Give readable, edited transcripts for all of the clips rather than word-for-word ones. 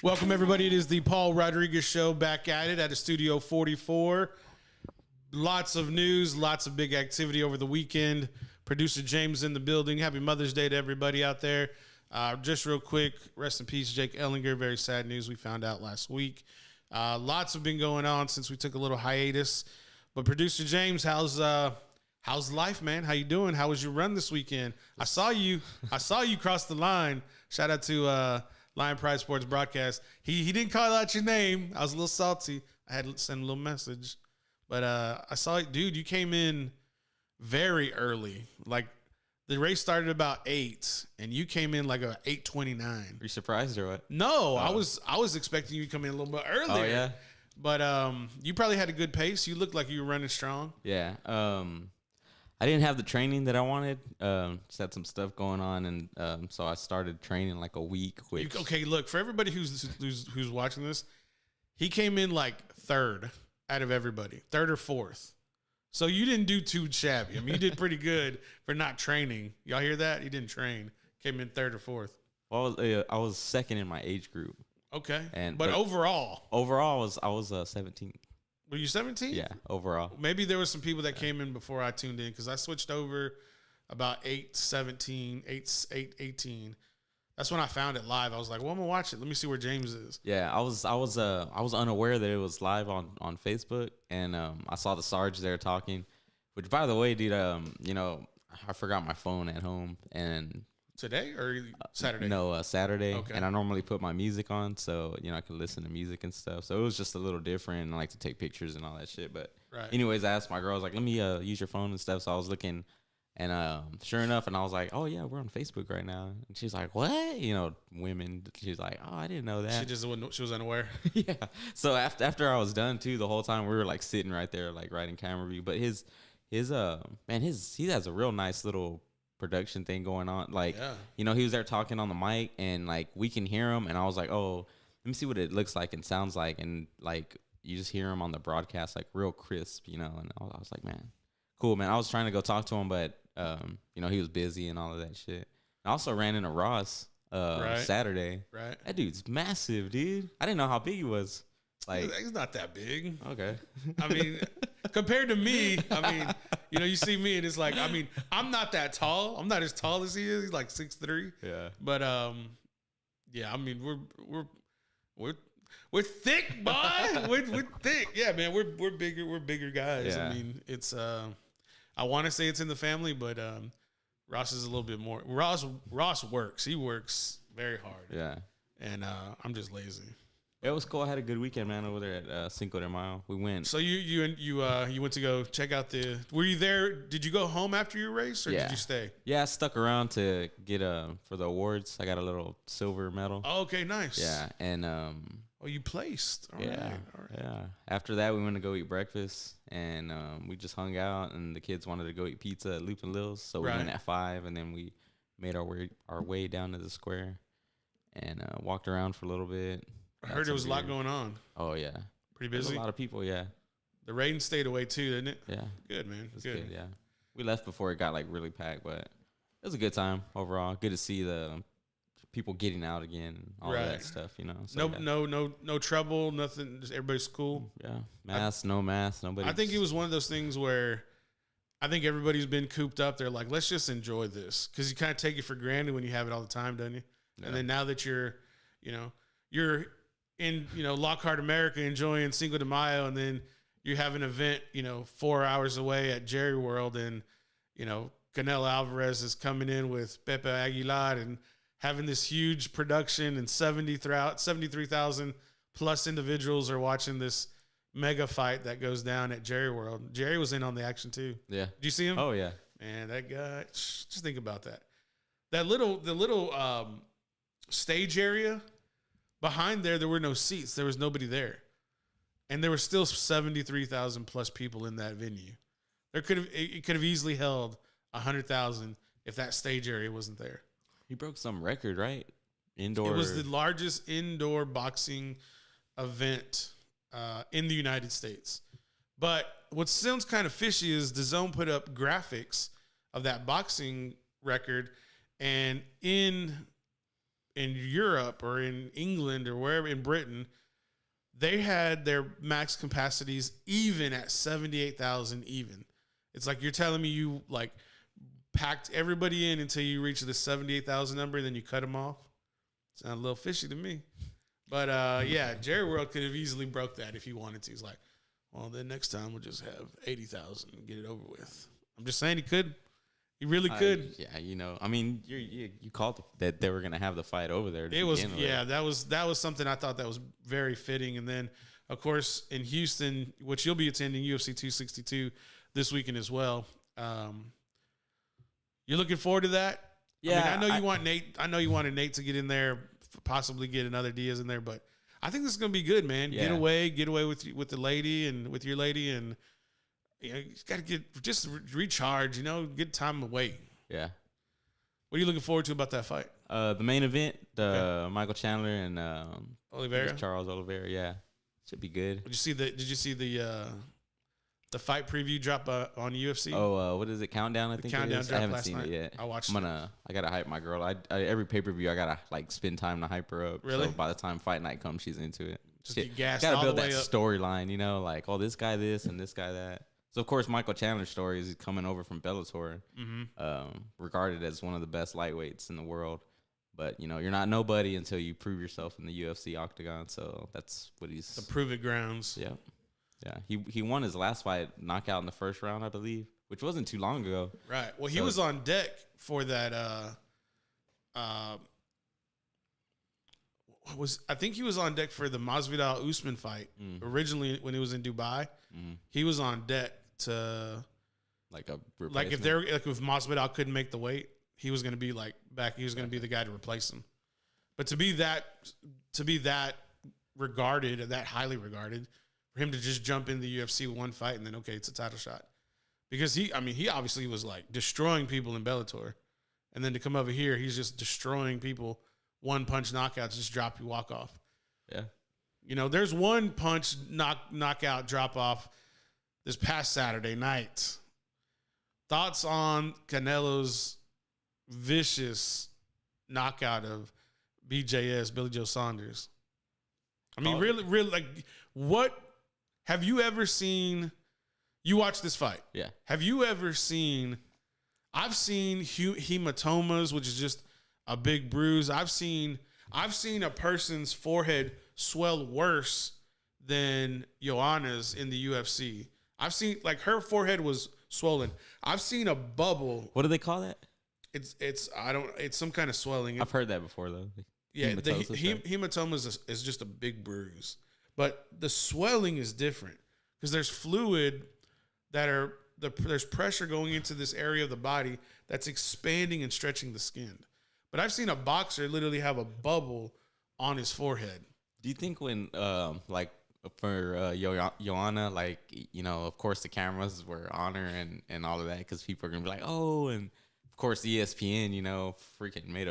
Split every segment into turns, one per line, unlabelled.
Welcome, everybody. It is the Paul Rodriguez Show, back at it at Studio 44. Lots of news, lots of big activity over the weekend. Producer James in the building. Happy Mother's Day to everybody out there. Just real quick, rest in peace, Jake Ellinger. Very sad news we found out last week. Lots have been going on since we took a little hiatus. But Producer James, how's life, man? How you doing? How was your run this weekend? I saw you cross the line. Shout out to Lion Pride Sports Broadcast. He didn't call out your name. I was a little salty. I had to send a little message. But I saw it, dude. You came in very early. Like the race started about 8, and you came in like a 8:29.
Are you surprised or what?
No, I was expecting you to come in a little bit earlier.
Oh yeah.
But you probably had a good pace. You looked like you were running strong.
Yeah. I didn't have the training that I wanted. Just had some stuff going on, and so I started training like a week. Which
Okay, look, for everybody who's watching this, he came in like third out of everybody, third or fourth. So you didn't do too shabby. I mean, you did pretty good for not training. Y'all hear that? He didn't train. Came in third or fourth.
Well, I was second in my age group.
Okay, but overall,
I was 17.
Were you 17?
Yeah, overall.
Maybe there were some people that came in before I tuned in because I switched over about 8:17, 8:18. That's when I found it live. I was like, well, I'm going to watch it. Let me see where James is.
Yeah, I was unaware that it was live on Facebook, and I saw the Sarge there talking, which, by the way, dude, I forgot my phone at home, and
today or Saturday?
No, Saturday.
Okay.
And I normally put my music on, so I can listen to music and stuff. So it was just a little different. And I like to take pictures and all that shit. But anyways, I asked my girl, I was like, let me use your phone and stuff. So I was looking, and sure enough, and I was like, oh yeah, we're on Facebook right now. And she's like, what? Women. She's like, oh, I didn't know that.
She was unaware.
Yeah. So after I was done too, the whole time we were like sitting right there, like writing camera view. But he has a real nice little production thing going on. Like, he was there talking on the mic, and like we can hear him, and I was like, oh, let me see what it looks like and sounds like, and like you just hear him on the broadcast like real crisp, and I was like, man, cool, man. I was trying to go talk to him, but he was busy and all of that shit. I also ran into Ross Saturday. Right. That dude's massive, dude. I didn't know how big he was. Like,
he's not that big.
Okay.
I mean, compared to me, you see me and it's like, I'm not that tall. I'm not as tall as he is. He's like 6'3". Yeah. But we're thick, boy. we're thick. Yeah, man. We're bigger guys. Yeah. I mean, it's I want to say it's in the family, but Ross is a little bit more. Ross works. He works very hard. Yeah. And I'm just lazy.
It was cool. I had a good weekend, man, over there at Cinco de Mayo. We went.
So you went to go check out the. Were you there? Did you go home after your race, or did you stay?
Yeah, I stuck around to get for the awards. I got a little silver medal.
Oh, okay, nice.
Yeah, and
you placed. All right.
Yeah. After that, we went to go eat breakfast, and we just hung out. And the kids wanted to go eat pizza at Loop and Lil's, so we went at 5, and then we made our way down to the square, and walked around for a little bit.
I heard there was a lot going on.
Oh, yeah.
Pretty busy?
There's a lot of people, yeah.
The rain stayed away, too, didn't it?
Yeah.
Good, man.
It was good, yeah. We left before it got, like, really packed, but it was a good time overall. Good to see the people getting out again and all of that stuff, So,
no trouble, nothing. Just everybody's cool.
Yeah. No mask, nobody.
I think it was one of those things where I think everybody's been cooped up. They're like, let's just enjoy this. Because you kind of take it for granted when you have it all the time, don't you? Yeah. And then now that you're in Lockhart, America, enjoying Cinco de Mayo, and then you have an event 4 hours away at Jerry World, and Canelo Alvarez is coming in with Pepe Aguilar and having this huge production, and 73,000 plus individuals are watching this mega fight that goes down at Jerry World. Jerry was in on the action too.
Yeah.
Did you see him?
Oh yeah.
Man, that guy. Just think about that. The little stage area. Behind there were no seats. There was nobody there. And there were still 73,000 plus people in that venue. It could have easily held 100,000 if that stage area wasn't there.
He broke some record, right? Indoor.
It was the largest indoor boxing event in the United States. But what sounds kind of fishy is DAZN put up graphics of that boxing record, and in in Europe or in England or wherever in Britain, they had their max capacities even at 78,000 even. It's like you're telling me you like packed everybody in until you reach the 78,000 number and then you cut them off. Sounds a little fishy to me. But yeah, Jerry World could have easily broke that if he wanted to. He's like, well, then next time we'll just have 80,000 and get it over with. I'm just saying he could. He really could.
Yeah, you know, I mean, you called that they were gonna have the fight over there.
It was, yeah, that was something I thought that was very fitting. And then, of course, in Houston, which you'll be attending UFC 262 this weekend as well. You're looking forward to that?
Yeah,
I mean, I know you want Nate. I know you wanted Nate to get in there, possibly get another Diaz in there, but I think this is gonna be good, man.
Yeah.
Get away with the lady and with your lady, and you know, you got to get just recharge. You know, get time away.
Yeah.
What are you looking forward to about that fight?
The main event, Michael Chandler and
Oliveira,
Charles Oliveira. Yeah, should be good.
Did you see the fight preview drop on UFC?
Oh, what is it? Countdown, I think.
Countdown
it is.
dropped
I haven't
last
seen
night.
it yet.
I watched.
I gotta hype my girl. I every pay per view I gotta like spend time to hype her up.
Really?
So by the time fight night comes, she's into it.
Just get gassed
gotta
all
build
the
that
way up.
storyline, you know, like this guy this and this guy that. So of course Michael Chandler's story is coming over from Bellator, regarded as one of the best lightweights in the world. But you know, you're not nobody until you prove yourself in the UFC octagon. So that's what he's
The prove it grounds.
Yeah. Yeah. He won his last fight knockout in the first round, I believe, which wasn't too long ago.
Right. Well, he was on deck for that. I think he was on deck for the Masvidal Usman fight originally when he was in Dubai. He was on deck to
like a
like if Masvidal couldn't make the weight, he was going to be like back. He was going to be the guy to replace him. But to be that regarded, that highly regarded, for him to just jump in the UFC with one fight and then okay, it's a title shot, because he obviously was like destroying people in Bellator, and then to come over here, he's just destroying people. One punch knockouts, just drop you, walk off.
Yeah.
You know, there's one punch knockout drop off this past Saturday night. Thoughts on Canelo's vicious knockout of BJS, Billy Joe Saunders? I mean, really, like, what have you ever seen? You watched this fight.
Yeah.
Have you ever seen? I've seen hematomas, which is just a big bruise. I've seen a person's forehead swell worse than Joanna's in the UFC. I've seen, like, her forehead was swollen. I've seen a bubble.
What do they call that?
It's some kind of swelling.
I've heard that before though.
Yeah, the hematoma is just a big bruise, but the swelling is different because there's fluid there's pressure going into this area of the body that's expanding and stretching the skin. But I've seen a boxer literally have a bubble on his forehead.
Do you think when, like, for Joanna, like, you know, of course the cameras were on her and all of that because people are going to be like, oh, and of course ESPN, you know, freaking made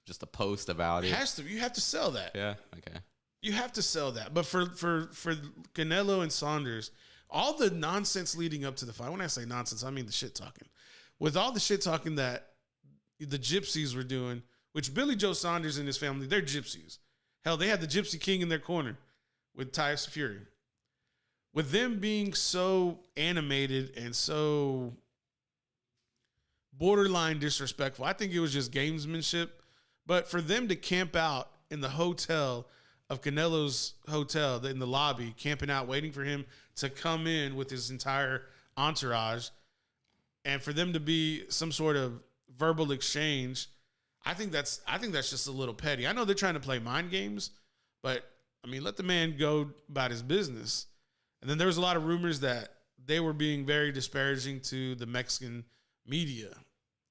just a post about it.
You have to sell that.
Yeah, okay.
You have to sell that. But for Canelo and Saunders, all the nonsense leading up to the fight, when I say nonsense, I mean the shit talking. With all the shit talking that the gypsies were doing, which Billy Joe Saunders and his family, they're gypsies. Hell, they had the Gypsy King in their corner with Tyson Fury. With them being so animated and so borderline disrespectful, I think it was just gamesmanship. But for them to camp out in the hotel of Canelo's hotel, in the lobby, camping out, waiting for him to come in with his entire entourage, and for them to be some sort of verbal exchange, I think that's just a little petty. I know they're trying to play mind games, but I mean, let the man go about his business. And then there was a lot of rumors that they were being very disparaging to the Mexican media,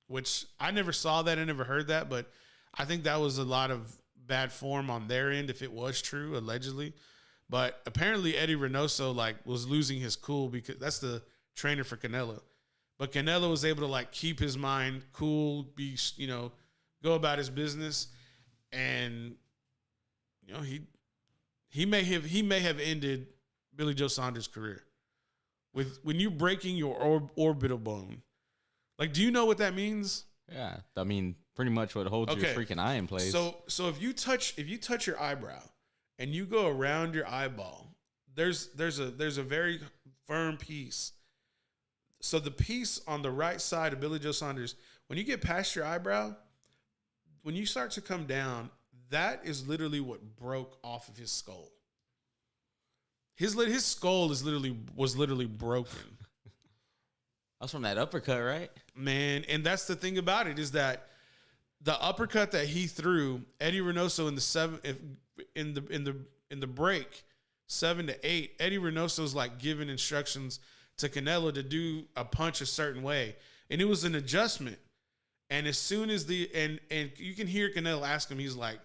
which I never saw that, I never heard that, but I think that was a lot of bad form on their end if it was true, allegedly. But apparently Eddie Reynoso was losing his cool because that's the trainer for Canelo. But Canelo was able to keep his mind cool, go about his business, and he may have ended Billy Joe Saunders' career when you breaking your orbital bone. Do you know what that means?
Yeah, I mean, pretty much what holds your freaking eye in place.
So if you touch your eyebrow and you go around your eyeball, there's a very firm piece. So the piece on the right side of Billy Joe Saunders, when you get past your eyebrow, when you start to come down, that is literally what broke off of his skull. His skull was literally broken.
That's from that uppercut, right?
Man, and that's the thing about it is that the uppercut that he threw, Eddie Reynoso in the break, 7-8, Eddie Reynoso's like giving instructions to Canelo to do a punch a certain way, and it was an adjustment. And as soon as and you can hear Canelo ask him, he's like,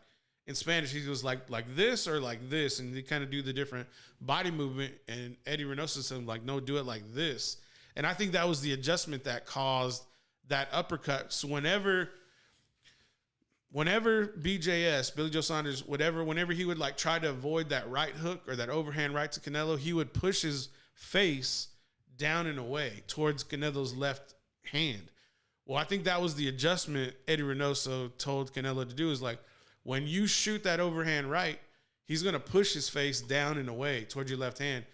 in Spanish, he goes like this or like this, and they kind of do the different body movement. And Eddie Reynoso said like, no, do it like this. And I think that was the adjustment that caused that uppercut. So whenever BJS, Billy Joe Saunders, whenever he would like try to avoid that right hook or that overhand right to Canelo, he would push his face down and away towards Canelo's left hand. Well, I think that was the adjustment Eddie Reynoso told Canelo to do, is like, when you shoot that overhand right, he's going to push his face down and away towards your left hand,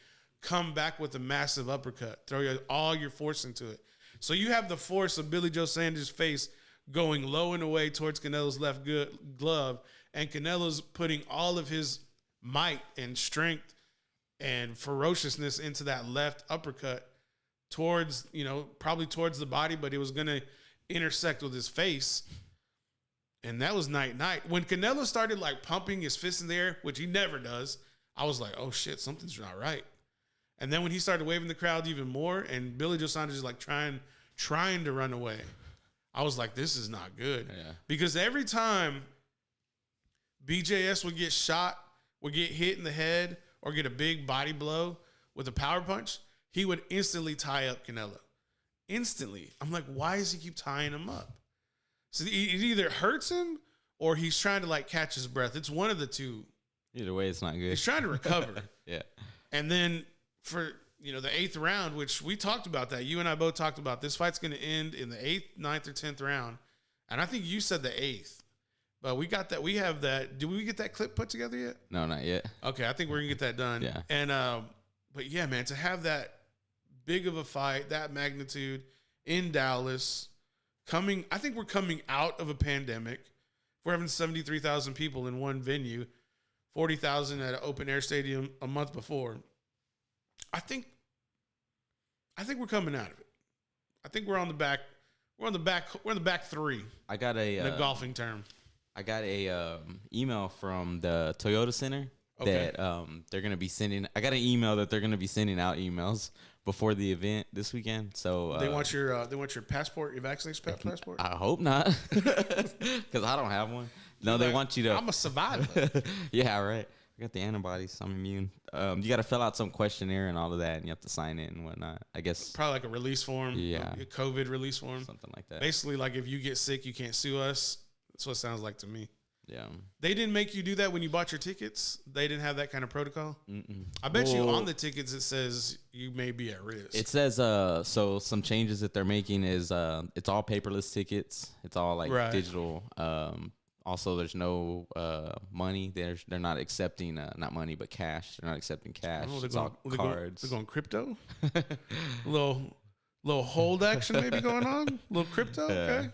come back with a massive uppercut, throw all your force into it. So you have the force of Billy Joe Saunders' face going low and away towards Canelo's left glove, and Canelo's putting all of his might and strength and ferociousness into that left uppercut towards, probably towards the body, but it was going to intersect with his face. And that was night. When Canelo started like pumping his fist in the air, which he never does, I was like, oh shit, something's not right. And then when he started waving the crowd even more, and Billy Joe Saunders is like trying to run away, I was like, this is not good.
Yeah.
Because every time BJS would get shot, would get hit in the head, or get a big body blow with a power punch, he would instantly tie up Canelo. Instantly. I'm like, why does he keep tying him up? So it either hurts him or he's trying to like catch his breath. It's one of the two.
Either way, it's not good.
He's trying to recover.
Yeah.
And then for, the 8th round, which we talked about that. You and I both talked about this fight's going to end in the 8th, 9th, or 10th round. And I think you said the 8th. But we got that. We have that. Did we get that clip put together yet?
No, not yet.
Okay, I think we're going to get that done.
Yeah.
And, but yeah, man, to have that big of a fight, that magnitude in Dallas, I think we're coming out of a pandemic. We're having 73,000 people in one venue, 40,000 at an open air stadium a month before. I think we're coming out of it. I think we're on the back. We're on the back three.
I got
in a golfing term.
I got a email from the Toyota Center that they're gonna be sending. I got an email that they're gonna be sending out emails before the event this weekend. So
they want your passport, your vaccination passport.
I hope not, because I don't have one. No, they want you to.
I'm a survivor.
Yeah, right. I got the antibodies. I'm immune. You got to fill out some questionnaire and all of that, and you have to sign it and whatnot. I guess
probably like a release form.
Yeah,
a COVID release form,
something like that.
Basically, like if you get sick, you can't sue us. That's what it sounds like to me.
Yeah.
They didn't make you do that when you bought your tickets? They didn't have that kind of protocol?
Mm-mm.
I bet you on the tickets it says you may be at risk.
It says, so some changes that they're making is it's all paperless tickets. It's all like digital. Also, there's no money. They're not accepting, not money, but cash. They're not accepting cash. It's all cards.
They're going crypto? A little hold action maybe going on? A little crypto? Okay.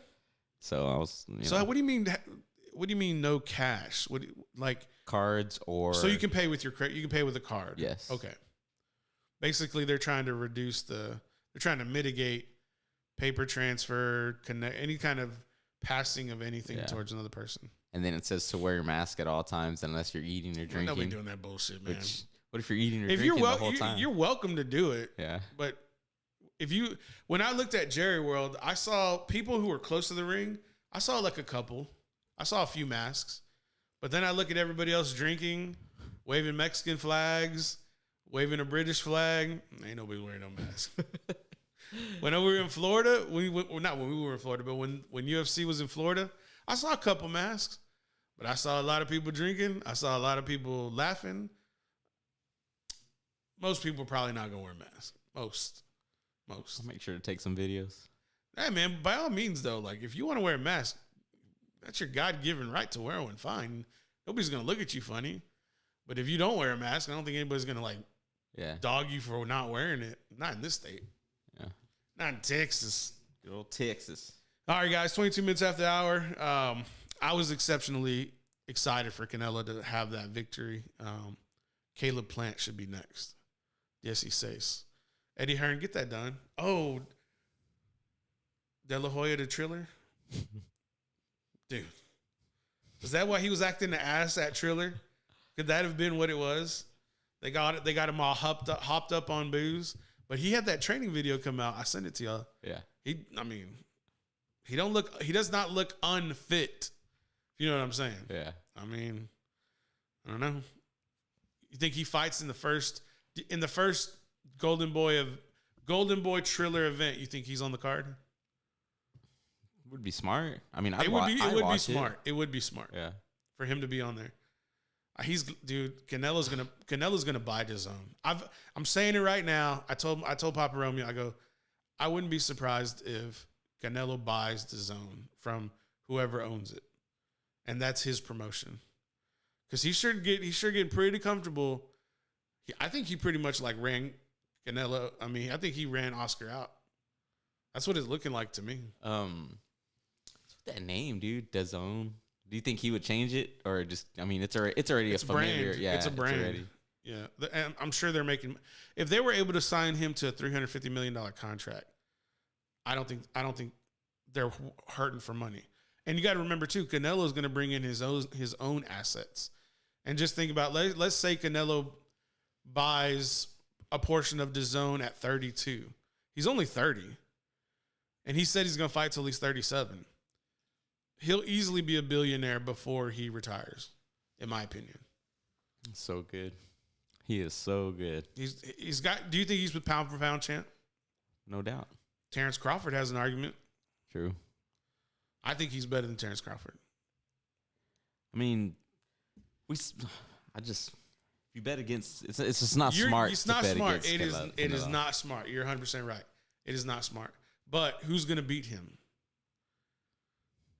So I was.
So what do you mean? What do you mean no cash? Like
cards or?
So you can pay with your credit. You can pay with a card.
Yes.
Okay. Basically, they're trying to they're trying to mitigate paper transfer, any kind of passing of anything towards another person.
And then it says to wear your mask at all times unless you're eating or drinking.
Nobody doing that bullshit, man.
What if you're eating or drinking the whole time?
You're welcome to do it.
Yeah.
But when I looked at Jerry World, I saw people who were close to the ring. I saw like a couple. I saw a few masks. But then I look at everybody else drinking, waving Mexican flags, waving a British flag. Ain't nobody wearing no mask. When we were in Florida, not when we were in Florida, but when UFC was in Florida, I saw a couple masks. But I saw a lot of people drinking. I saw a lot of people laughing. Most people probably not going to wear masks. Most.
I'll make sure to take some videos.
Hey, man, by all means, though, like, if you want to wear a mask, that's your God-given right to wear one. Fine. Nobody's going to look at you funny. But if you don't wear a mask, I don't think anybody's going to, like, dog you for not wearing it. Not in this state.
Yeah.
Not in Texas.
Good old Texas.
All right, guys, 22 minutes after the hour. I was exceptionally excited for Canelo to have that victory. Caleb Plant should be next. Yes, he says. Eddie Hearn, get that done. Oh, De La Hoya the Triller? Dude. Is that why he was acting the ass at Triller? Could that have been what it was? They got him all hopped up on booze. But he had that training video come out. I sent it to y'all.
Yeah.
He does not look unfit. You know what I'm saying?
Yeah.
I mean, I don't know. You think he fights in the first Golden Boy Triller event? You think he's on the card?
Would be smart. I mean,
it would be smart. It would be smart.
Yeah.
For him to be on there. Canelo's gonna buy DAZN. I'm saying it right now. I told Papa Romeo, I go, I wouldn't be surprised if Canelo buys DAZN from whoever owns it, and that's his promotion. Because he's sure getting pretty comfortable. I think he pretty much like ran Canelo. I mean, I think he ran Oscar out. That's what it's looking like to me.
What's that name, dude? DAZN. Do you think he would change it, or just? I mean, it's already a familiar.
Brand.
Yeah,
it's a brand. Yeah, and I'm sure they're making. If they were able to sign him to a $350 million contract, I don't think they're hurting for money. And you got to remember too, Canelo is going to bring in his own assets. And just think about let's say Canelo buys a portion of DAZN at 32. He's only 30, and he said he's going to fight till he's 37. He'll easily be a billionaire before he retires, in my opinion.
So good. He is so good.
He's got. Do you think he's the pound for pound champ?
No doubt.
Terrence Crawford has an argument.
True.
I think he's better than Terrence Crawford.
I mean, you bet against. It's just not smart.
It's not smart. It is not smart. You're 100% right. It is not smart. But who's going to beat him?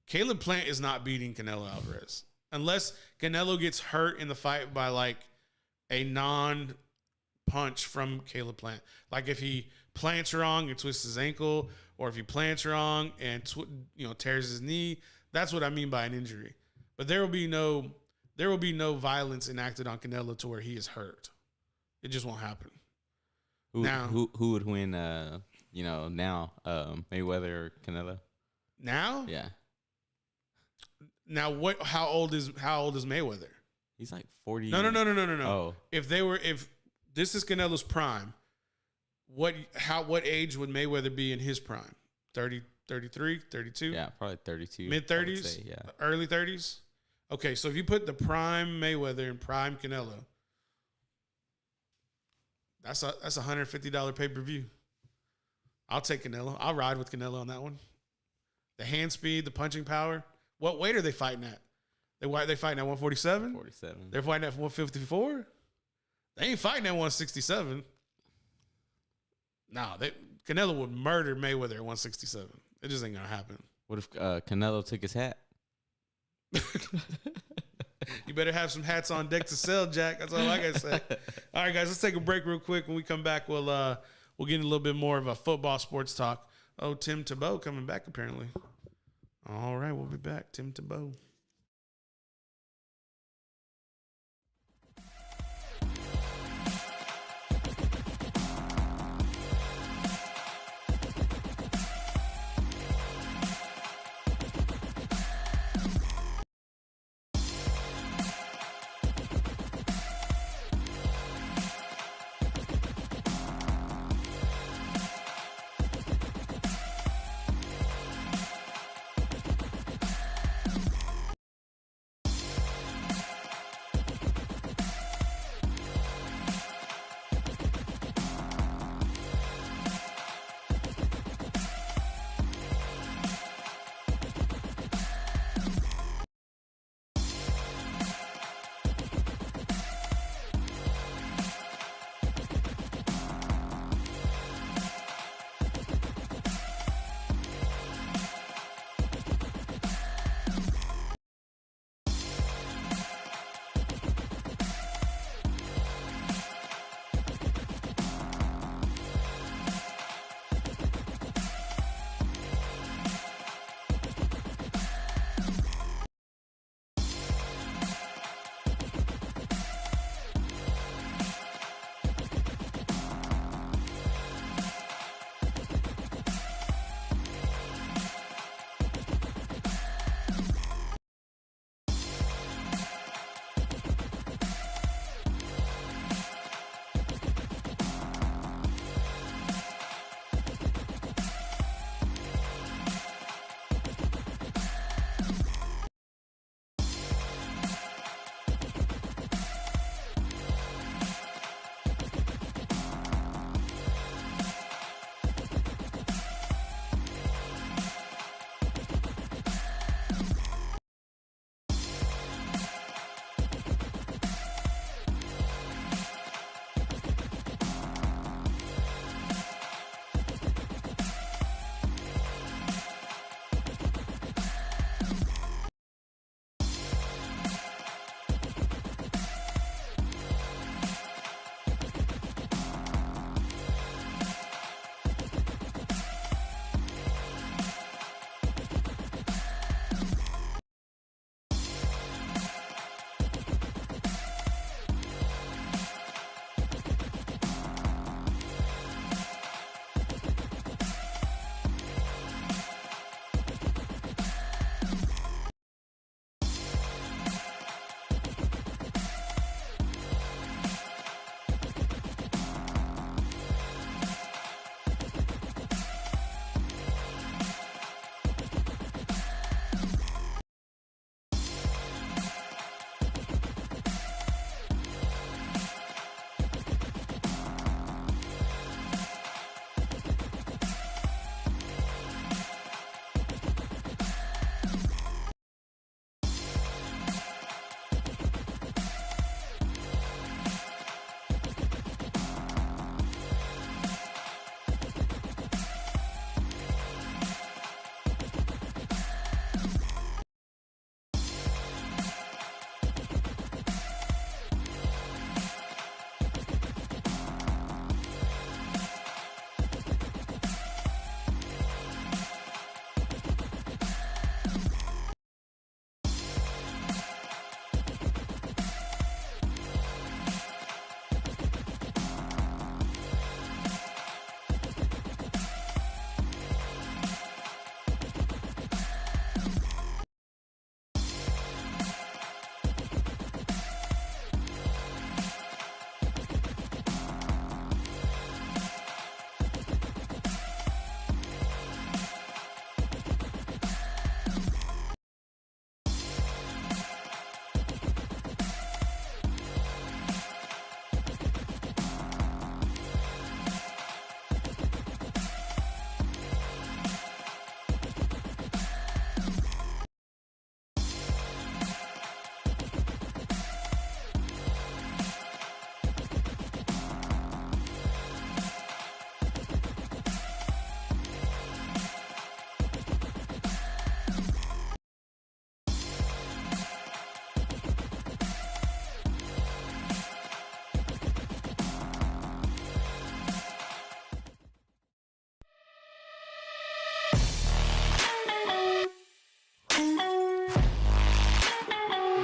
Caleb Plant is not beating Canelo Alvarez unless Canelo gets hurt in the fight by like a non-punch from Caleb Plant. Like if he plants wrong and twists his ankle, or if he plants wrong and tears his knee. That's what I mean by an injury. But there will be no violence enacted on Canelo to where he is hurt. It just won't happen.
Who would win? Now Mayweather or Canelo?
Now?
Yeah.
How old is Mayweather?
He's like 40.
No.
Oh.
If this is Canelo's prime, what age would Mayweather be in his prime? 30, 33, 32?
Yeah, probably 32.
Mid-30s?
Yeah.
Early 30s? Okay, so if you put the prime Mayweather and prime Canelo, that's a $150 pay-per-view. I'll take Canelo. I'll ride with Canelo on that one. The hand speed, the punching power. What weight are they fighting at? They fighting at 147?
47.
They're fighting at 154? They ain't fighting at 167. No, Canelo would murder Mayweather at 167. It just ain't gonna happen.
What if Canelo took his hat?
You better have some hats on deck to sell, Jack. That's all I gotta say. All right, guys, let's take a break real quick. When we come back, we'll get a little bit more of a football sports talk. Oh, Tim Tebow coming back apparently. All right, we'll be back. Tim Tebow.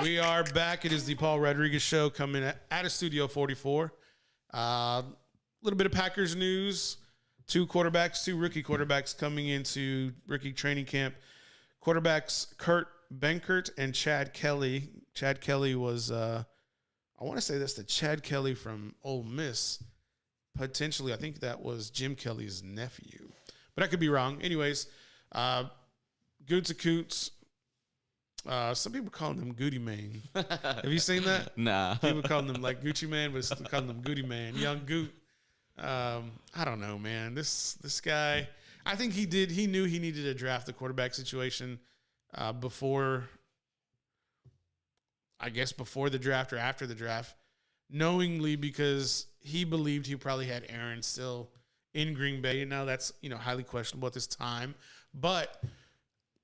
We are back. It is the Paul Rodriguez Show coming out of Studio 44. A little bit of Packers news. Two rookie quarterbacks coming into rookie training camp. Quarterbacks Kurt Benkert and Chad Kelly. Chad Kelly was, I want to say that's the Chad Kelly from Ole Miss. Potentially, I think that was Jim Kelly's nephew. But I could be wrong. Anyways, Gute's Coots. Some people call him Goody Man. Have you seen that?
Nah.
People call him like Gucci Man, but calling him Goody Man. Young Goot. I don't know, man. This guy, I think he knew he needed to draft the quarterback situation before the draft or after the draft, knowingly, because he believed he probably had Aaron still in Green Bay. And now that's, highly questionable at this time. But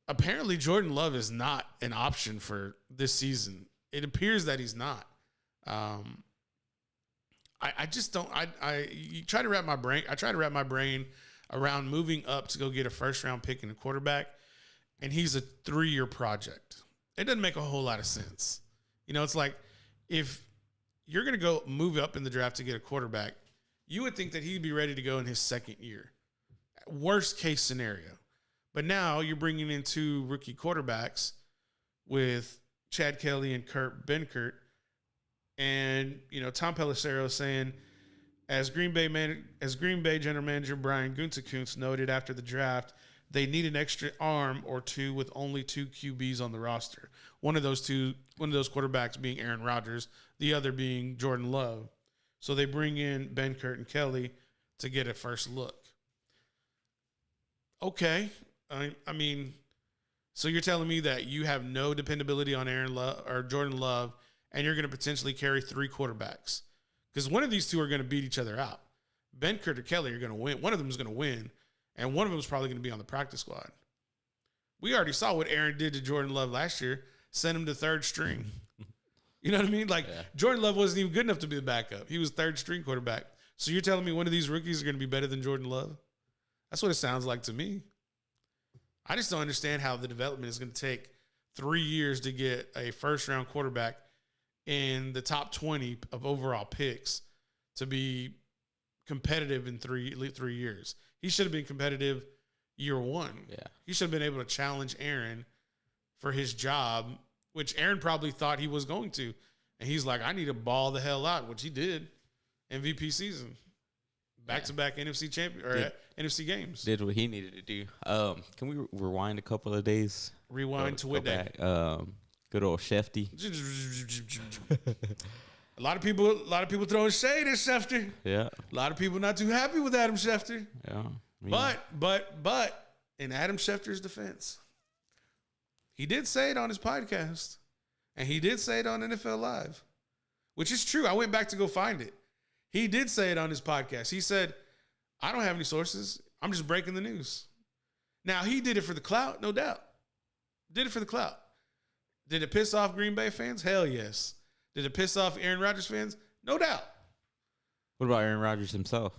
apparently Jordan Love is not an option for this season. It appears that he's not. I just don't. I try to wrap my brain. I try to wrap my brain around moving up to go get a first-round pick in a quarterback, and he's a 3-year project. It doesn't make a whole lot of sense. It's like if you're going to go move up in the draft to get a quarterback, you would think that he'd be ready to go in his second year. Worst case scenario. But now you're bringing in 2 rookie quarterbacks with Chad Kelly and Kurt Benkert. And, Tom Pelissero saying, as Green Bay general manager Brian Gutekunst noted after the draft, they need an extra arm or 2 with only 2 QBs on the roster. One of those quarterbacks being Aaron Rodgers, the other being Jordan Love. So they bring in Benkert and Kelly to get a first look. Okay. I mean, so you're telling me that you have no dependability on Aaron Love or Jordan Love, and you're going to potentially carry 3 quarterbacks, because one of these 2 are going to beat each other out. Benkert or Kelly are going to win. One of them is going to win, and one of them is probably going to be on the practice squad. We already saw what Aaron did to Jordan Love last year, sent him to 3rd string. You know what I mean? Jordan Love wasn't even good enough to be the backup. He was 3rd string quarterback. So you're telling me one of these rookies are going to be better than Jordan Love? That's what it sounds like to me. I just don't understand how the development is going to take 3 years to get a first-round quarterback in the top 20 of overall picks to be competitive in 3 years. He should have been competitive year 1.
Yeah.
He should have been able to challenge Aaron for his job, which Aaron probably thought he was going to. And he's like, I need to ball the hell out, which he did. MVP season. Back-to-back NFC champion or NFC games.
Did what he needed to do. Can we rewind a couple of days?
Rewind to what day?
Good old Shefty.
A lot of people throwing shade at Schefter.
Yeah.
A lot of people not too happy with Adam Schefter.
Yeah.
But in Adam Schefter's defense, he did say it on his podcast, and he did say it on NFL Live, which is true. I went back to go find it. He did say it on his podcast. He said, I don't have any sources. I'm just breaking the news. Now, he did it for the clout, no doubt. Did it for the clout. Did it piss off Green Bay fans? Hell yes. Did it piss off Aaron Rodgers fans? No doubt.
What about Aaron Rodgers himself?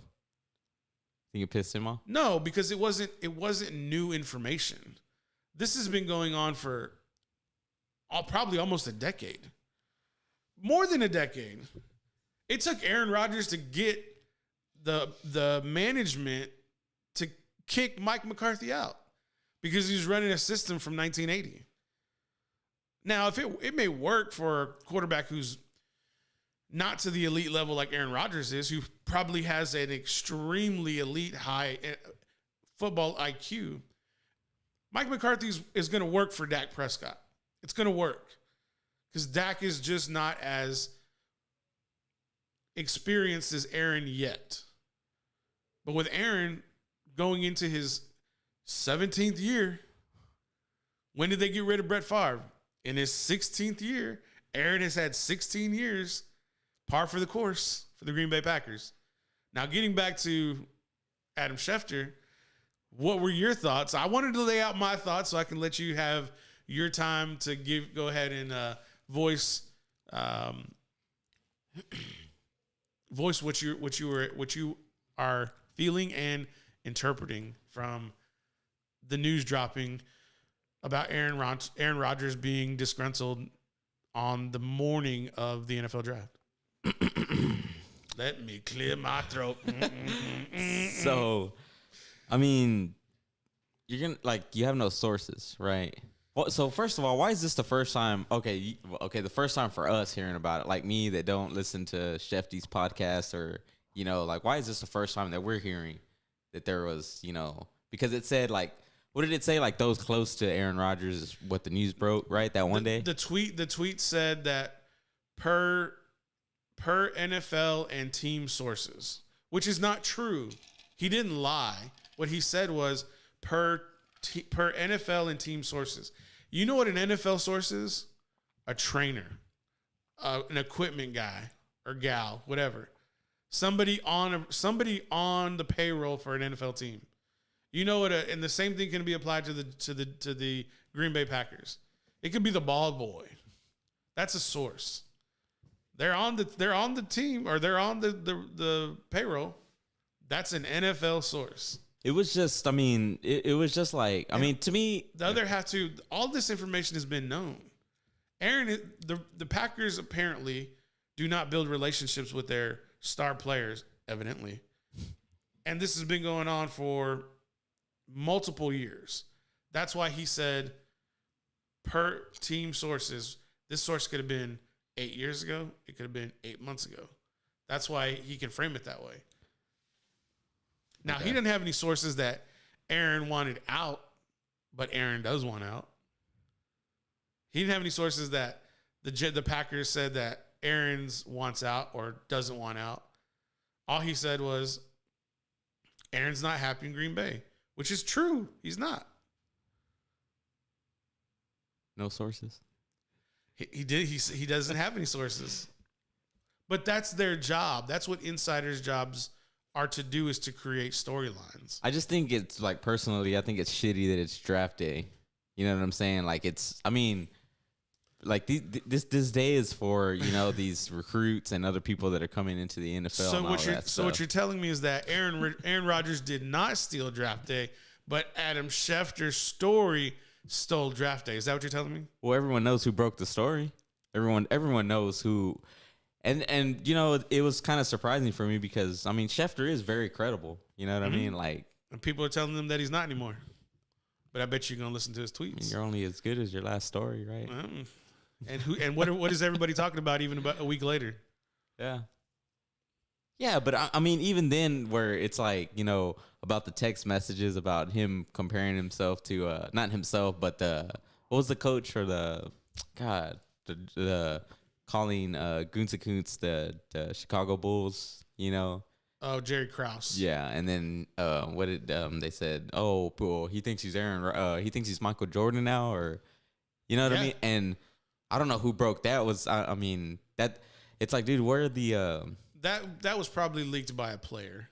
Think it pissed him off?
No, because it wasn't new information. This has been going on for probably almost a decade. More than a decade. It took Aaron Rodgers to get the management to kick Mike McCarthy out because he was running a system from 1980. Now, if it may work for a quarterback who's not to the elite level like Aaron Rodgers is, who probably has an extremely elite high football IQ, Mike McCarthy is going to work for Dak Prescott. It's going to work because Dak is just not as experienced as Aaron yet. But with Aaron going into his 17th year, when did they get rid of Brett Favre? In his 16th year. Aaron has had 16 years, par for the course for the Green Bay Packers. Now, getting back to Adam Schefter, what were your thoughts? I wanted to lay out my thoughts so I can let you have your time to go ahead and voice what you are feeling and interpreting from the news dropping about Aaron Rodgers being disgruntled on the morning of the NFL draft. Let me clear my throat.
So, I mean, you're going to, you have no sources, right? Well, so first of all, why is this the first time? Okay, the first time for us hearing about it, like me that don't listen to Shefty's podcast or, why is this the first time that we're hearing that there was, because it said what did it say? Those close to Aaron Rodgers is what the news broke, right? That one day?
The tweet said that per NFL and team sources, which is not true. He didn't lie. What he said was per NFL and team sources. You know what an NFL source is? A trainer, an equipment guy or gal, whatever. Somebody on the payroll for an NFL team. You know what? And the same thing can be applied to the Green Bay Packers. It could be the bald boy. That's a source. They're on the team or they're on the payroll. That's an NFL source.
It was just, it was just to me.
The other half too, all this information has been known. The Packers apparently do not build relationships with their star players, evidently. And this has been going on for multiple years. That's why he said, per team sources, this source could have been 8 years ago. It could have been 8 months ago. That's why he can frame it that way. Now, He didn't have any sources that Aaron wanted out, but Aaron does want out. He didn't have any sources that the Packers said that Aaron's wants out or doesn't want out. All he said was Aaron's not happy in Green Bay, which is true. He's not.
No sources.
He doesn't have any sources. But that's their job. That's what insiders' jobs are to do, is to create storylines.
I just think it's personally, I think it's shitty that it's draft day. You know what I'm saying? This day is for, these recruits and other people that are coming into the NFL.
So what you're telling me is that Aaron Rodgers did not steal draft day, but Adam Schefter's story stole draft day. Is that what you're telling me?
Well, everyone knows who broke the story. Everyone knows who. And it was kind of surprising for me because, Schefter is very credible. You know what I mean?
And people are telling him that he's not anymore. But I bet you're going to listen to his tweets.
You're only as good as your last story, right?
And what is everybody talking about even about a week later?
Yeah. Yeah, but even then where it's about the text messages about him comparing himself to, not himself, but what was the coach for the calling Gunsakoots the Chicago Bulls,
Oh, Jerry Krause.
Yeah, and then what did they said? Oh, well, he thinks he's he thinks he's Michael Jordan now, or what I mean? And I don't know who broke that. That it's dude, where are the
that was probably leaked by a player.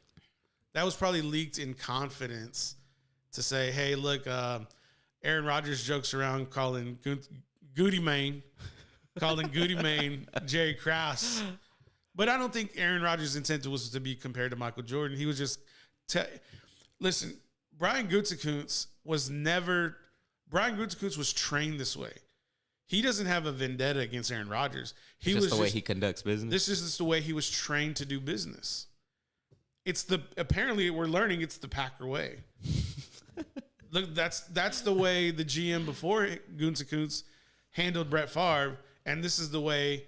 That was probably leaked in confidence to say, hey, look, Aaron Rodgers jokes around calling Goody Mane Jerry Krause. But I don't think Aaron Rodgers' intent was to be compared to Michael Jordan. He was just listen, Brian Gutekunst was trained this way. He doesn't have a vendetta against Aaron Rodgers.
It's the way he conducts business.
This is just the way he was trained to do business. Apparently we're learning it's the Packer way. Look, that's the way the GM before Gutekunst handled Brett Favre, and this is the way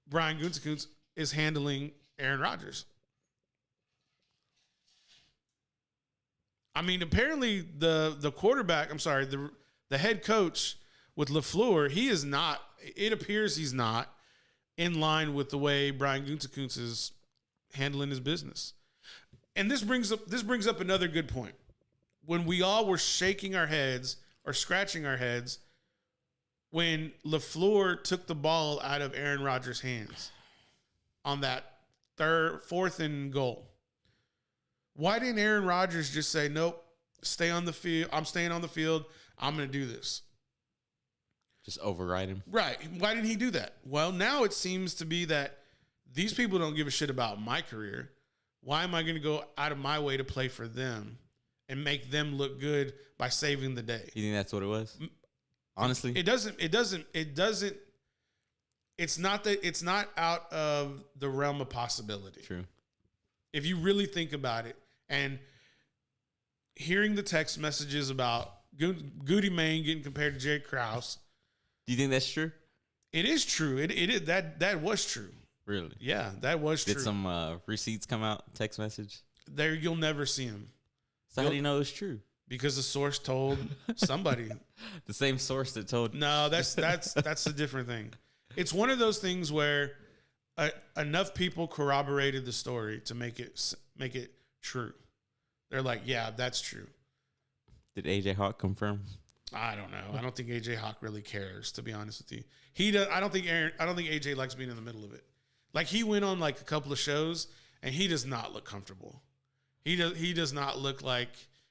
Brian Gutekunst is handling Aaron Rodgers. Apparently the quarterback, the head coach with LaFleur, he is not, it appears he's not in line with the way Brian Gutekunst is handling his business. And this brings up another good point. When we all were shaking our heads or scratching our heads when LaFleur took the ball out of Aaron Rodgers' hands on that fourth and goal. Why didn't Aaron Rodgers just say, nope, stay on the field. I'm staying on the field. I'm going to do this.
Just override him.
Right. Why didn't he do that? Well, now it seems to be that these people don't give a shit about my career. Why am I going to go out of my way to play for them and make them look good by saving the day?
You think that's what it was? Honestly,
it doesn't it's not out of the realm of possibility.
True.
If you really think about it, and hearing the text messages about Goody Mane getting compared to Jerry Krause.
Do you think that's true?
It is true. It that was true.
Really?
Yeah, that was true.
Did some receipts come out? Text message?
There, you'll never see him.
So how do you know it's true?
Because the source told somebody.
The same source that told.
No, that's a different thing. It's one of those things where enough people corroborated the story to make it true. They're like, yeah, that's true.
Did AJ Hawk confirm?
I don't know. I don't think AJ Hawk really cares, to be honest with you. He does. I don't think AJ likes being in the middle of it. Like, he went on like a couple of shows and he does not look comfortable. He does not look like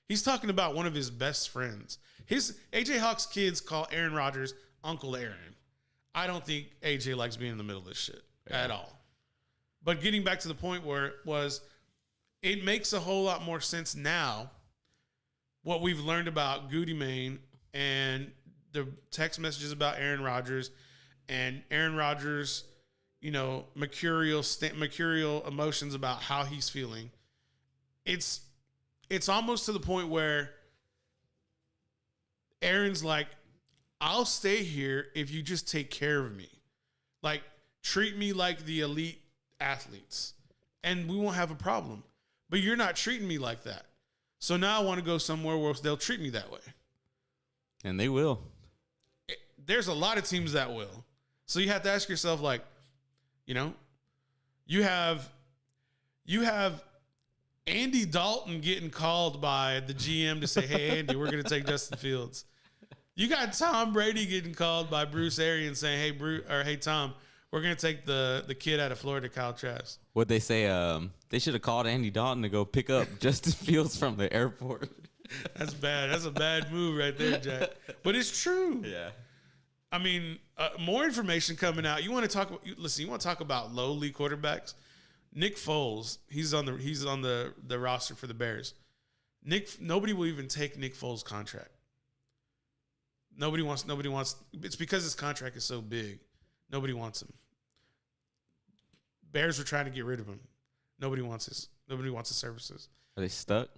he's talking about one of his best friends. AJ Hawk's kids call Aaron Rodgers Uncle Aaron. I don't think AJ likes being in the middle of this shit at all. But getting back to the point where it makes a whole lot more sense now what we've learned about Goody Mane and the text messages about Aaron Rodgers and Aaron Rodgers, mercurial emotions about how he's feeling. It's almost to the point where Aaron's like, I'll stay here if you just take care of me. Like, treat me like the elite athletes and we won't have a problem. But you're not treating me like that. So now I want to go somewhere where they'll treat me that way.
And they will.
There's a lot of teams that will. So you have to ask yourself, like, you have Andy Dalton getting called by the GM to say, hey, Andy, we're going to take Justin Fields. You got Tom Brady getting called by Bruce Arians saying, hey, Tom, we're going to take the kid out of Florida, Kyle Trask.
What'd they say? They should have called Andy Dalton to go pick up Justin Fields from the airport.
That's bad. That's a bad move right there, Jack. But it's true.
Yeah.
I mean, more information coming out. You want to talk about lowly quarterbacks? Nick Foles, he's on the roster for the Bears. Nobody will even take Nick Foles' contract. Nobody wants. It's because his contract is so big. Nobody wants him. Bears were trying to get rid of him. Nobody wants his services.
Are they stuck?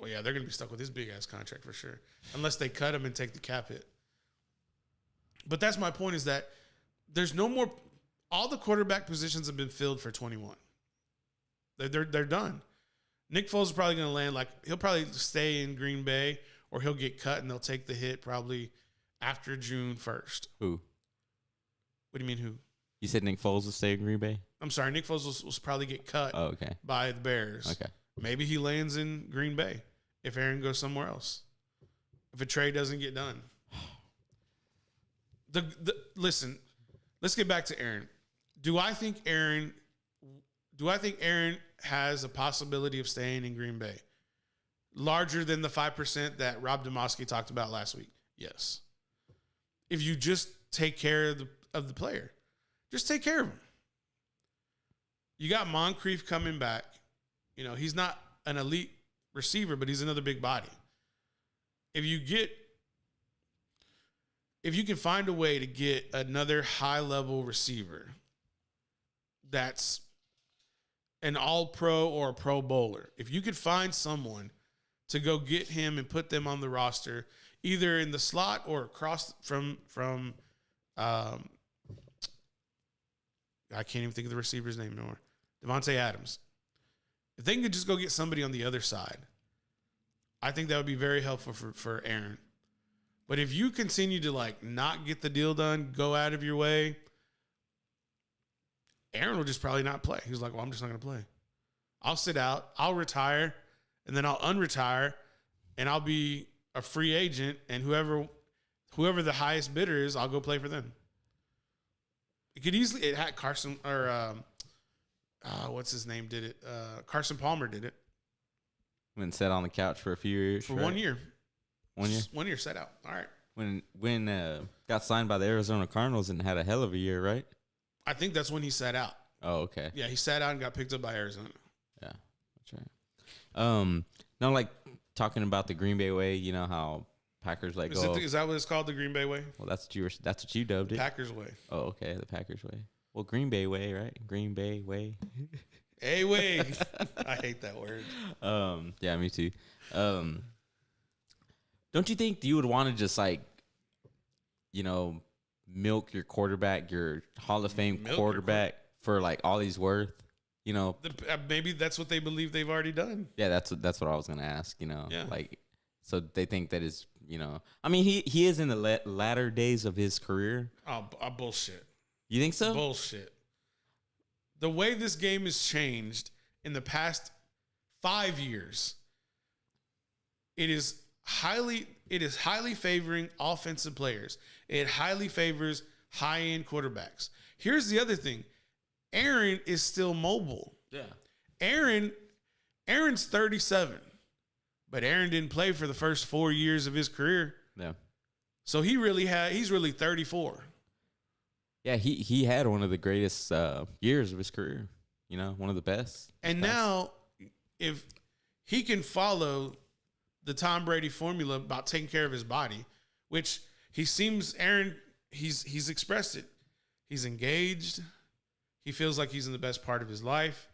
Well, yeah, they're going to be stuck with his big-ass contract for sure. Unless they cut him and take the cap hit. But that's my point, is that there's no more – all the quarterback positions have been filled for 21. They're done. Nick Foles is probably going to land – he'll probably stay in Green Bay, or he'll get cut and they'll take the hit probably after June 1st.
Who?
What do you mean who?
You said Nick Foles will stay in Green Bay?
I'm sorry, Nick Foles will probably get cut by the Bears.
Okay. Maybe
he lands in Green Bay if Aaron goes somewhere else. If a trade doesn't get done. Listen, let's get back to Aaron. Do I think Aaron has a possibility of staying in Green Bay? Larger than the 5% that Rob Demoski talked about last week? Yes. If you just take care of the player. Just take care of him. You got Moncrief coming back. He's not an elite receiver, but he's another big body. If you can find a way to get another high-level receiver that's an all-pro or a pro bowler, if you could find someone to go get him and put them on the roster, either in the slot or across from I can't even think of the receiver's name anymore. Devontae Adams. If they could just go get somebody on the other side, I think that would be very helpful for Aaron. But if you continue to not get the deal done, go out of your way, Aaron will just probably not play. He's like, well, I'm just not going to play. I'll sit out, I'll retire, and then I'll unretire, and I'll be a free agent, and whoever the highest bidder is, I'll go play for them. It had Carson or what's his name did it? Carson Palmer did it.
When sat on the couch for a few years.
For 1 year.
1 year?
1 year set out. All right.
When got signed by the Arizona Cardinals and had a hell of a year, right?
I think that's when he sat out.
Oh, okay.
Yeah, he sat out and got picked up by Arizona.
Yeah, that's right. Now, talking about the Green Bay way, how Packers let go.
Is that what it's called, the Green Bay way?
Well, that's what you dubbed it.
Packers way.
Oh, okay, the Packers way. Well, Green Bay way, right? Green Bay way.
Hey, way. I hate that word.
Yeah, me too. Don't you think you would want to just like, milk your quarterback, your Hall of Fame quarterback for like all he's worth?
Maybe that's what they believe they've already done.
Yeah, that's what I was gonna ask.
Yeah.
Like, so they think that is, I mean, he is in the latter days of his career.
Oh, bullshit.
You think so?
Bullshit. The way this game has changed in the past 5 years, it is highly favoring offensive players. It highly favors high-end quarterbacks. Here's the other thing. Aaron is still mobile.
Yeah.
Aaron's 37, but Aaron didn't play for the first 4 years of his career.
Yeah.
So he's really 34.
Yeah, he had one of the greatest years of his career. One of the best.
And now, if he can follow the Tom Brady formula about taking care of his body, which he seems, Aaron, he's expressed it. He's engaged. He feels like he's in the best part of his life.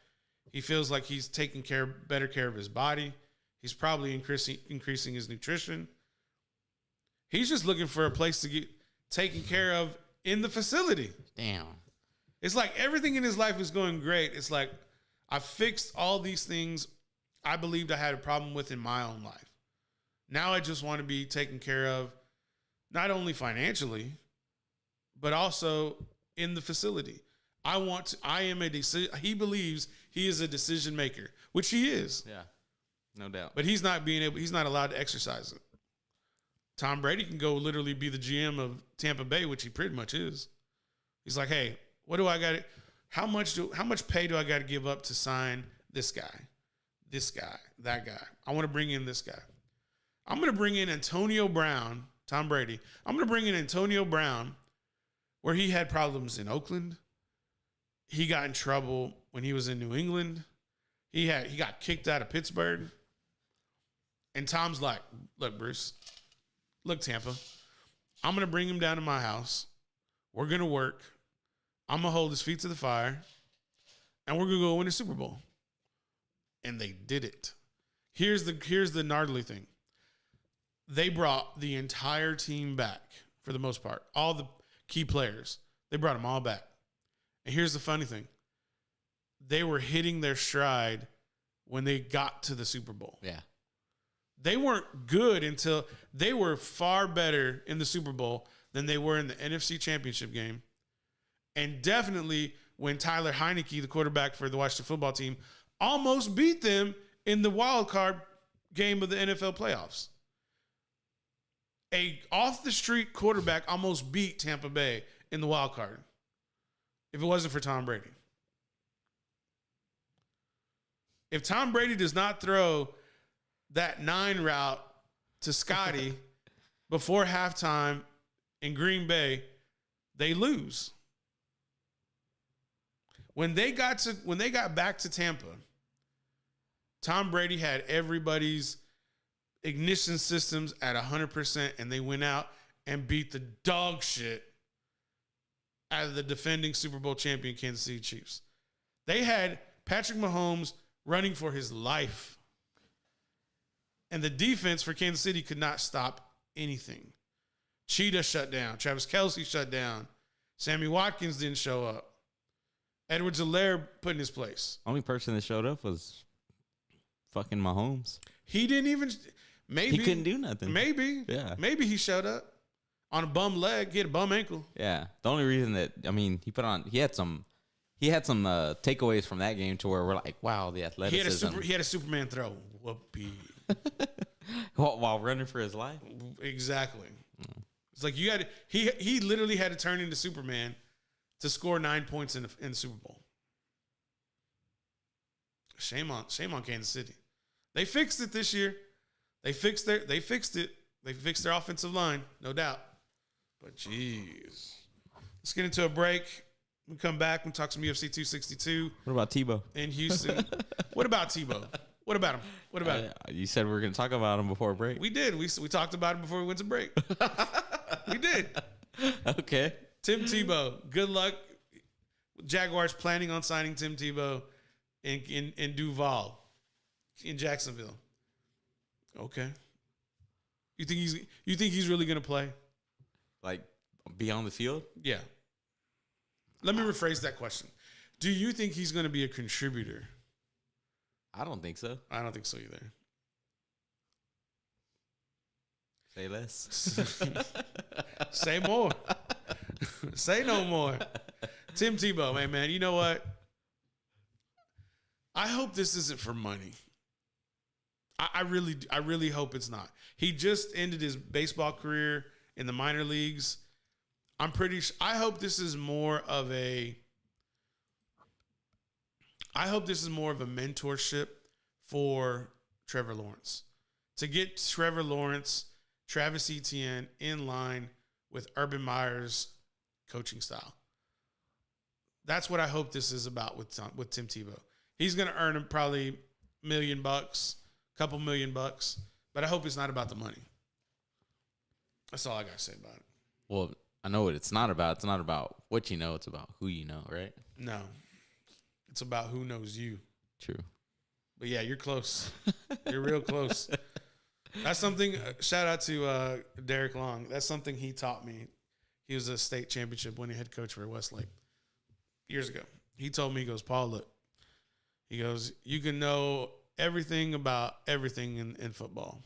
He feels like he's taking better care of his body. He's probably increasing his nutrition. He's just looking for a place to get taken care of in the facility.
Damn.
It's like everything in his life is going great. It's like I fixed all these things I believed I had a problem with in my own life. Now I just want to be taken care of, not only financially, but also in the facility. He believes he is a decision maker, which he is.
Yeah, no doubt.
But he's not allowed to exercise it. Tom Brady can go literally be the GM of Tampa Bay, which he pretty much is. He's like, hey, what do I got? How much pay do I got to give up to sign this guy, that guy? I want to bring in this guy. I'm going to bring in Antonio Brown, Tom Brady. I'm going to bring in Antonio Brown, where he had problems in Oakland. He got in trouble when he was in New England. He got kicked out of Pittsburgh. And Tom's like, look, Bruce, look, Tampa, I'm going to bring him down to my house. We're going to work. I'm going to hold his feet to the fire. And we're going to go win a Super Bowl. And they did it. Here's the gnarly thing. They brought the entire team back for the most part. All the key players. They brought them all back. And here's the funny thing. They were hitting their stride when they got to the Super Bowl.
Yeah.
They weren't good until they were far better in the Super Bowl than they were in the NFC Championship game. And definitely when Tyler Heineke, the quarterback for the Washington football team, almost beat them in the wild card game of the NFL playoffs. A off-the-street quarterback almost beat Tampa Bay in the wild card if it wasn't for Tom Brady. If Tom Brady does not throw that 9 route to Scotty before halftime in Green Bay, they lose. When they got back to Tampa, Tom Brady had everybody's ignition systems at 100%, and they went out and beat the dog shit out of the defending Super Bowl champion Kansas City Chiefs. They had Patrick Mahomes running for his life. And the defense for Kansas City could not stop anything. Cheetah shut down. Travis Kelce shut down. Sammy Watkins didn't show up. Edwards-Helaire put in his place.
Only person that showed up was fucking Mahomes.
He didn't even... Maybe.
He couldn't do nothing.
Maybe.
Yeah.
Maybe he showed up on a bum leg. He had a bum ankle.
Yeah. The only reason that, he had some takeaways from that game to where we're like, wow, the athleticism.
He had a Superman throw. Whoopee.
While running for his life?
Exactly. It's like he literally had to turn into Superman to score 9 points in the Super Bowl. Shame on Kansas City. They fixed it this year. They fixed it. They fixed their offensive line, no doubt. But jeez. Let's get into a break. We come back and talk some UFC 262.
What about Tebow?
In Houston. What about Tebow? What about him? What about him?
You said we were going to talk about him before break.
We did. We talked about him before we went to break. We did.
Okay.
Tim Tebow. Good luck. Jaguars planning on signing Tim Tebow in Duval, in Jacksonville. Okay. You think he's really going to play?
Like, be on the field?
Yeah. Let me rephrase that question. Do you think he's going to be a contributor?
I don't think so.
I don't think so either.
Say less.
Say more. Say no more. Tim Tebow, man, you know what? I hope this isn't for money. I really hope it's not. He just ended his baseball career in the minor leagues. I'm pretty sure. I hope this is more of a mentorship for Trevor Lawrence. To get Trevor Lawrence, Travis Etienne in line with Urban Meyer's coaching style. That's what I hope this is about with Tim Tebow. He's going to earn him probably $1 million, couple $1 million, but I hope it's not about the money. That's all I got to say about it.
Well, I know what it's not about. It's not about what you know. It's about who you know, right?
No. It's about who knows you.
True.
But yeah, you're close. You're real close. That's something, shout out to Derek Long. That's something he taught me. He was a state championship winning head coach for Westlake years ago. He told me, he goes, Paul, look. He goes, you can know everything about everything in football.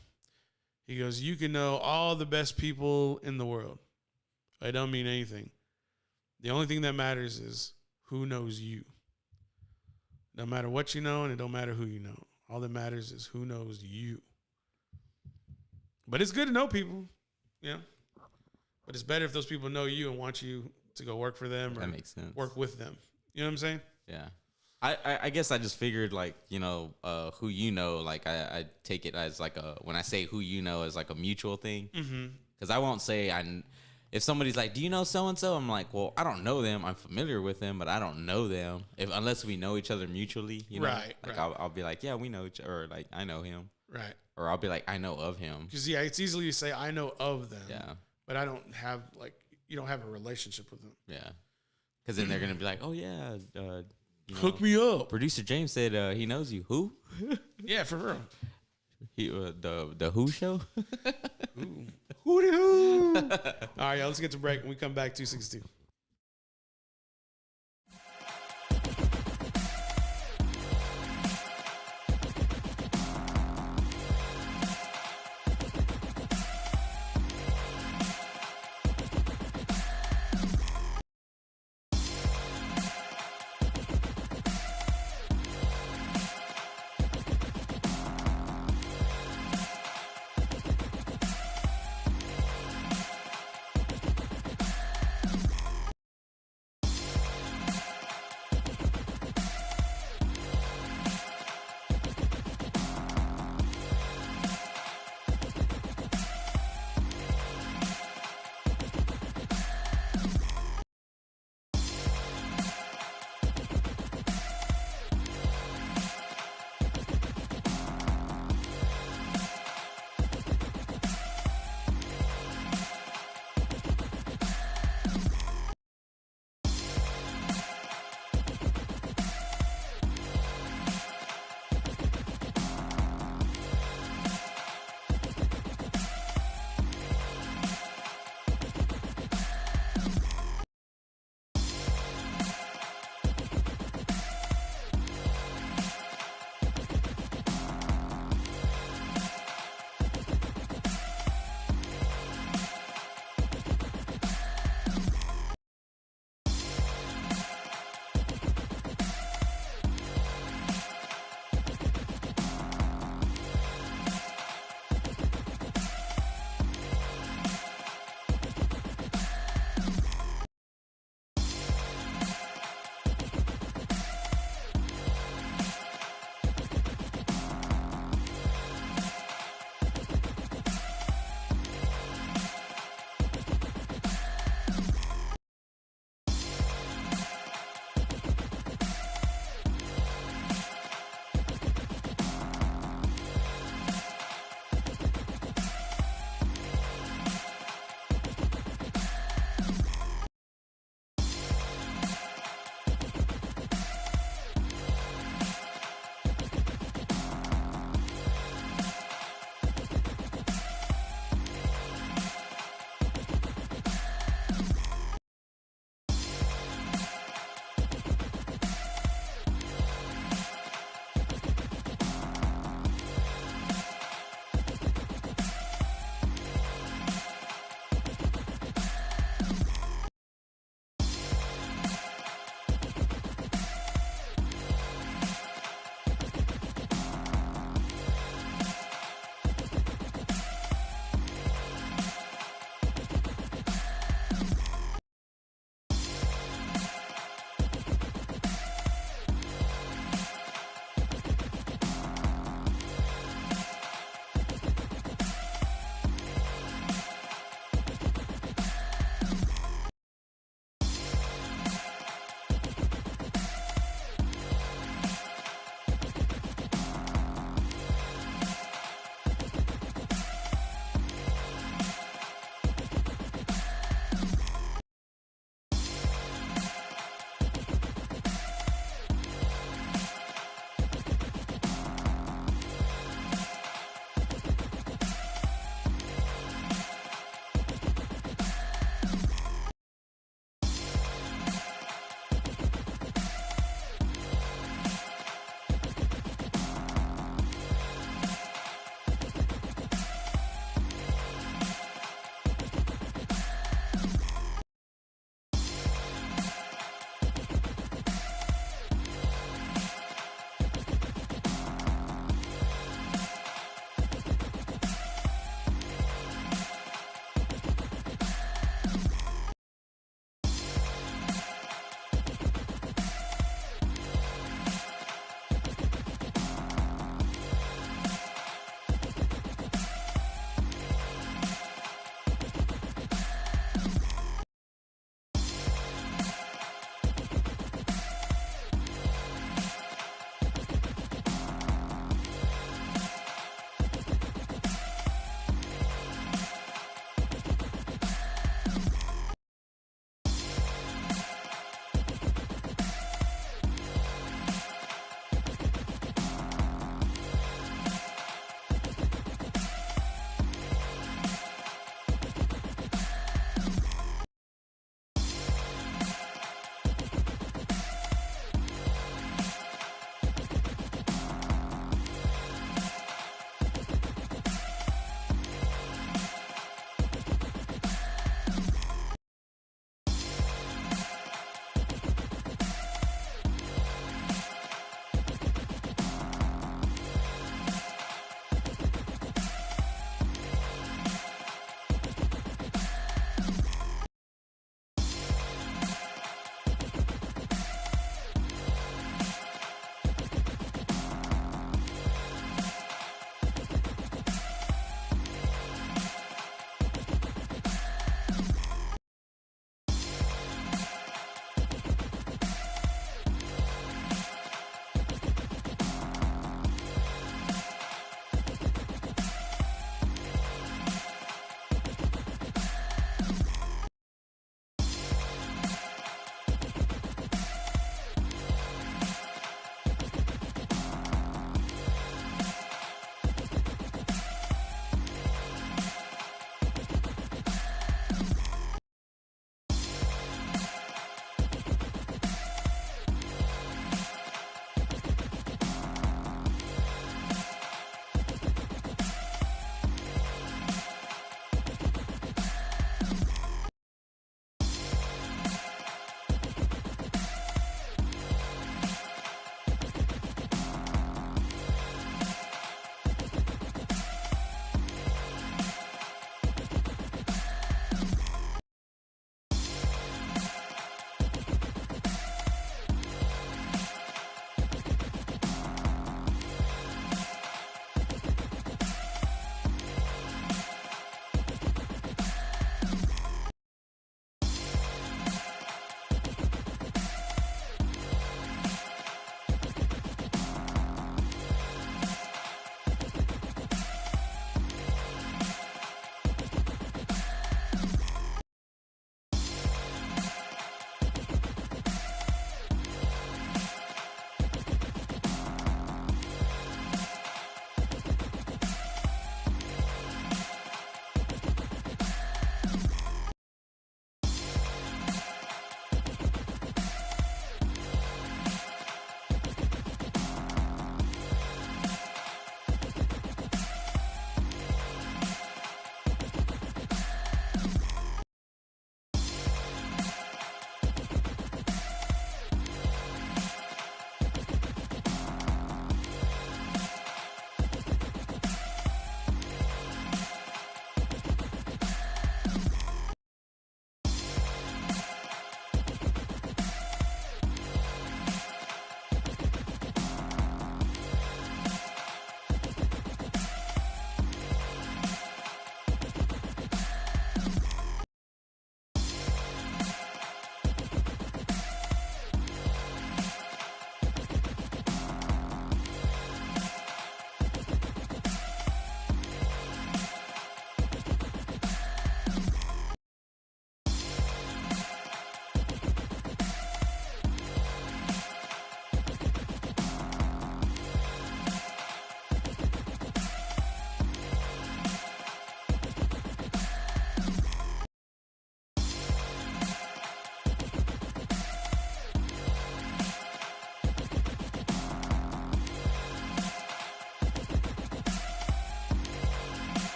He goes, you can know all the best people in the world. It don't mean anything. The only thing that matters is who knows you. No matter what you know, and it don't matter who you know. All that matters is who knows you. But it's good to know people, yeah. But it's better if those people know you and want you to go work for them or
that makes sense.
Work with them. You know what I'm saying?
Yeah. I guess I just figured, like, you know, who you know, like, I take it as, like, when I say who you know, as, like, a mutual thing. Because I won't say if somebody's like, do you know so-and-so? I'm like, well, I don't know them. I'm familiar with them, but I don't know them unless we know each other mutually. You know?
Right.
Like,
right.
I'll be like, yeah, we know each other. Or, like, I know him.
Right.
Or I'll be like, I know of him.
Because, yeah, it's easily to say I know of them.
Yeah.
But I don't have, like, you don't have a relationship with them.
Yeah. Because then they're going to be like, oh, yeah. You know,
hook me up.
Producer James said he knows you. Who?
Yeah, for real.
The Who show?
Ooh. Hooty-hoo. All right, y'all, let's get to break. When we come back, 262.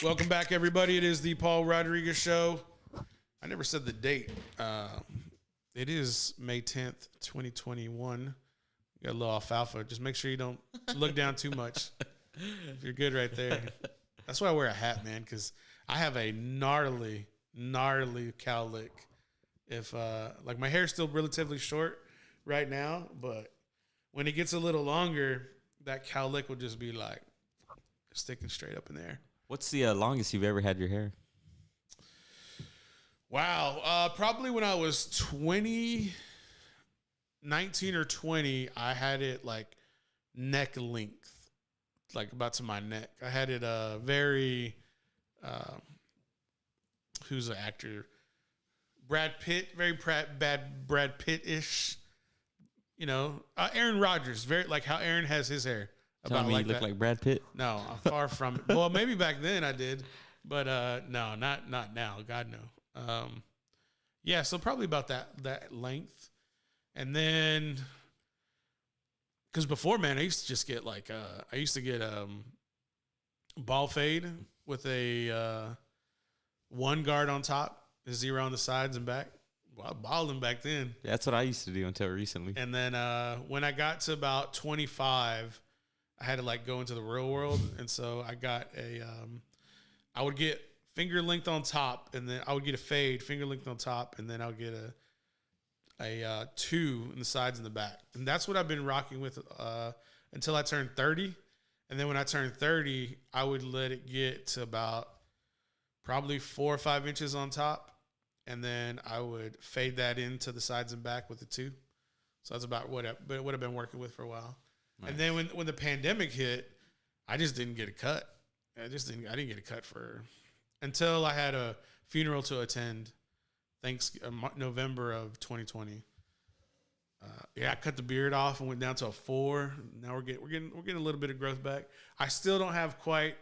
Welcome back, everybody. It is the Paul Rodriguez Show. I never said the date. It is May 10th, 2021. You got a little alfalfa. Just make sure you don't look down too much. You're good right there. That's why I wear a hat, man, because I have a gnarly cowlick. If like my hair's still relatively short right now, but when it gets a little longer, that cowlick will just be like sticking straight up in there.
What's the longest you've ever had your hair?
Wow. Probably when I was 19 or 20, I had it like neck length, like about to my neck. I had it very, who's an actor? Brad Pitt, very bad Brad Pitt-ish. You know, Aaron Rodgers, very like how Aaron has his hair.
Tell me you look like Brad Pitt?
No, I'm far from it. Well, maybe back then I did, but no, not now. God, no. Yeah, so probably about that length. And then, because before, man, I used to just get like, ball fade with a one guard on top, a zero on the sides and back. Well, I balled them back then.
Yeah, that's what I used to do until recently.
And then when I got to about 25, I had to like go into the real world. And so I got I would get finger length on top, and then I would get a fade, finger length on top, and then I'll get a two in the sides and the back. And that's what I've been rocking with until I turned 30. And then when I turned 30, I would let it get to about probably 4 or 5 inches on top. And then I would fade that into the sides and back with the two. So that's about what I've been working with for a while. Nice. And then when the pandemic hit, I just didn't get a cut. I didn't get a cut until I had a funeral to attend. November of 2020. I cut the beard off and went down to a 4. Now we're getting a little bit of growth back. I still don't have quite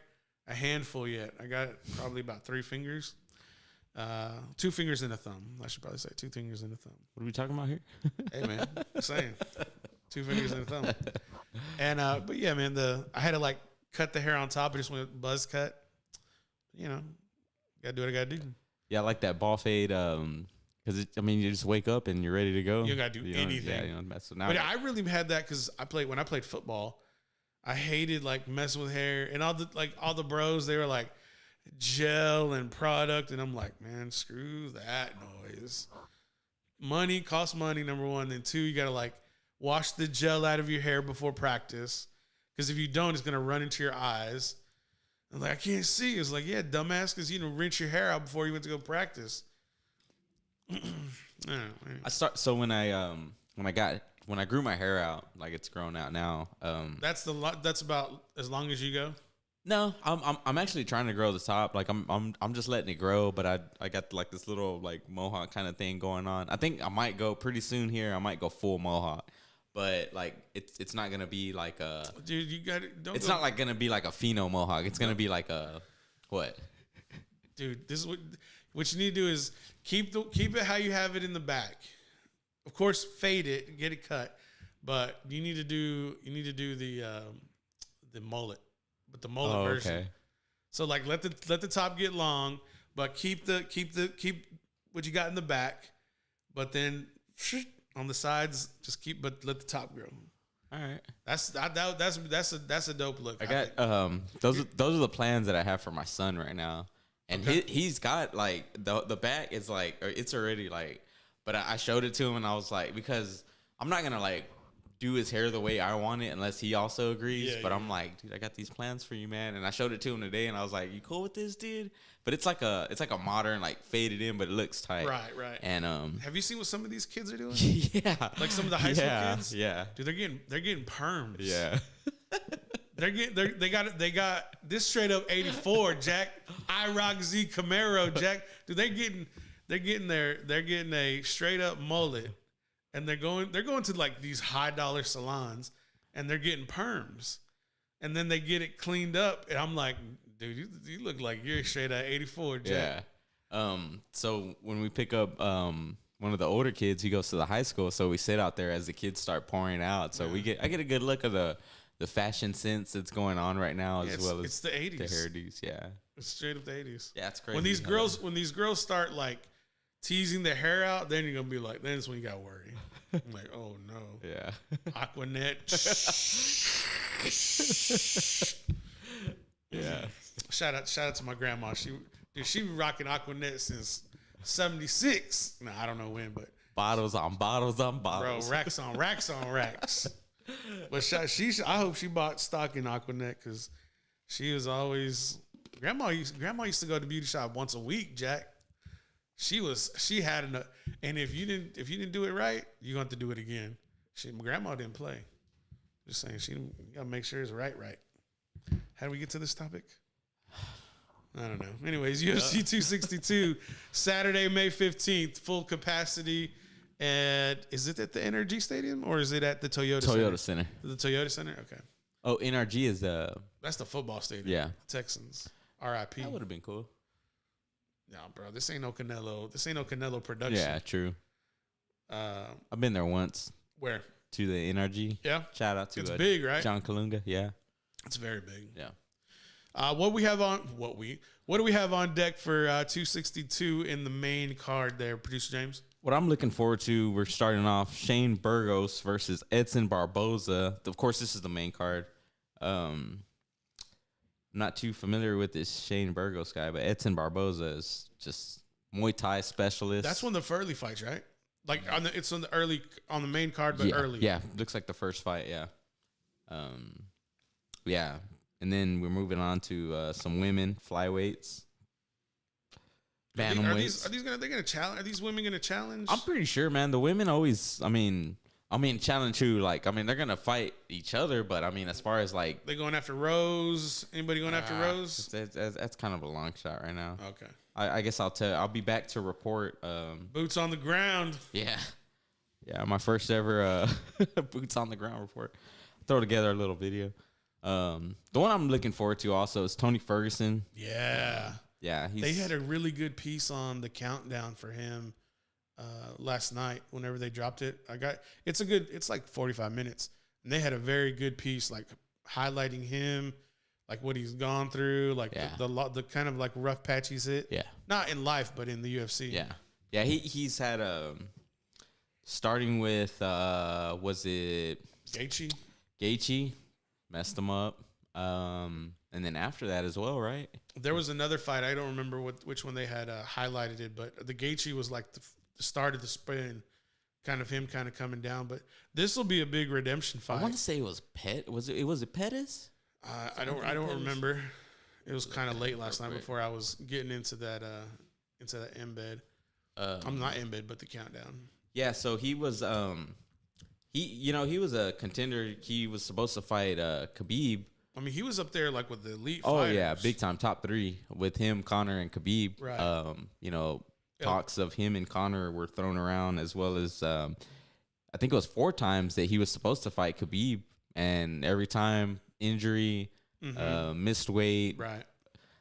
a handful yet. I got probably about 3 fingers. 2 fingers and a thumb. I should probably say 2 fingers and a thumb.
What are we talking about here?
Hey man, I'm saying 2 fingers and a thumb. And but yeah, man, I had to like cut the hair on top. I just went buzz cut. You know, gotta do what I gotta do.
Yeah, I like that ball fade. Because you just wake up and you're ready to go.
You don't gotta do anything.
Yeah, so now
but I really had that because when I played football, I hated like messing with hair, and all the bros, they were like gel and product, and I'm like, man, screw that noise. Money costs money, number one. Then 2, you gotta like wash the gel out of your hair before practice, because if you don't, it's gonna run into your eyes. I'm like, I can't see. It's like, yeah, dumbass, because rinse your hair out before you went to go practice.
So when I grew my hair out, like it's grown out now.
That's about as long as you go.
No, I'm actually trying to grow the top. Like I'm just letting it grow, but I got like this little like mohawk kind of thing going on. I think I might go pretty soon here. I might go full mohawk, but like it's not gonna be like a
dude. You got it.
It's not like gonna be like a pheno mohawk. It's gonna be like a what?
Dude, this is what you need to do is keep it how you have it in the back. Of course, fade it, get it cut, but you need to do the mullet. But the mullet version. Okay. So like let the top get long, but keep what you got in the back, but then on the sides but let the top grow.
All right.
That's a dope look.
I got those are the plans that I have for my son right now. And okay. He's got like the back is like it's already like, but I showed it to him and I was like, because I'm not gonna like do his hair the way I want it unless he also agrees. Yeah, but I'm like, dude, I got these plans for you, man. And I showed it to him today, and I was like, you cool with this, dude? But it's like a modern, like faded in, but it looks tight.
Right.
And
have you seen what some of these kids are doing?
Yeah,
like some of the high school kids.
Yeah,
dude, they're getting perms.
Yeah.
They got this straight up 84 Jack IROC Z Camaro Jack. Dude, they're getting a straight up mullet. And they're going to like these high dollar salons, and they're getting perms, and then they get it cleaned up, and I'm like, dude, you look like you're straight out 84, Jack.
Yeah. So when we pick up one of the older kids, he goes to the high school, so we sit out there as the kids start pouring out. So I get a good look of the fashion sense that's going on right now, as well as
it's the 80s.
The hairdos, yeah.
Straight up the 80s.
Yeah, it's crazy.
When these girls start like teasing their hair out, then you're gonna be like, then it's when you gotta worry. I'm like, oh no.
Yeah.
Aquanet.
Yeah.
Shout out to my grandma. She been rocking Aquanet since 76. No, I don't know when, but
bottles on bottles on bottles.
Bro, racks on racks on racks. But I hope she bought stock in Aquanet because she was always grandma used to go to the beauty shop once a week, Jack. She had enough, and if you didn't do it right, you're going to have to do it again. My grandma didn't play. Just saying, you got to make sure it's right. How do we get to this topic? I don't know. Anyways, UFC 262, Saturday, May 15th, full capacity. And is it at the NRG Stadium or is it at the Toyota Center? The Toyota Center? Okay.
Oh, NRG is
that's the football stadium.
Yeah.
Texans. R.I.P.
That would have been cool.
No, bro. This ain't no Canelo production.
Yeah, true. I've been there once.
Where?
To the NRG.
Yeah.
Shout out to
it's big, right?
John Kalunga. Yeah.
It's very big.
Yeah.
What do we have on deck for 262 in the main card there, Producer James?
What I'm looking forward to, we're starting off Shane Burgos versus Edson Barboza. Of course, this is the main card. I'm not too familiar with this Shane Burgos guy, but Edson Barboza is just Muay Thai specialist.
That's one of the early fights, right? Like it's on the main card, but early.
Yeah, looks like the first fight. Yeah, yeah, and then we're moving on to some women flyweights.
Bantamweights. Are they gonna challenge? Are these women gonna challenge?
I'm pretty sure, man. The women always. I mean, challenge who? Like, I mean, they're gonna fight each other, but I mean, as far as like,
they going after Rose. Anybody going after Rose?
That's kind of a long shot right now.
Okay.
I guess I'll be back to report.
Boots on the ground.
Yeah, my first ever boots on the ground report. Throw together a little video. The one I'm looking forward to also is Tony Ferguson.
Yeah.
Yeah,
they had a really good piece on the countdown for him last night. Whenever they dropped it, it's like 45 minutes, and they had a very good piece, like highlighting him, like what he's gone through, like the kind of like rough patch he's hit.
Yeah,
not in life, but in the UFC.
Yeah. He's had starting with was it Gaethje messed him up. And then after that as well, right?
There was another fight. I don't remember which one they had highlighted it, but the Gaethje was like the start of the spin, kind of him kind of coming down. But this will be a big redemption fight.
I want to say it was Was it Pettis?
I don't remember. It was kind of late last night before I was getting into that embed. I'm not embed, but the countdown.
Yeah, so he was he was a contender. He was supposed to fight Khabib.
I mean, he was up there like with the elite
fighters.
Oh,
yeah, big time, top 3 with him, Conor, and Khabib.
Right.
Talks of him and Conor were thrown around, as well as I think it was 4 times that he was supposed to fight Khabib, and every time injury, missed weight.
Right.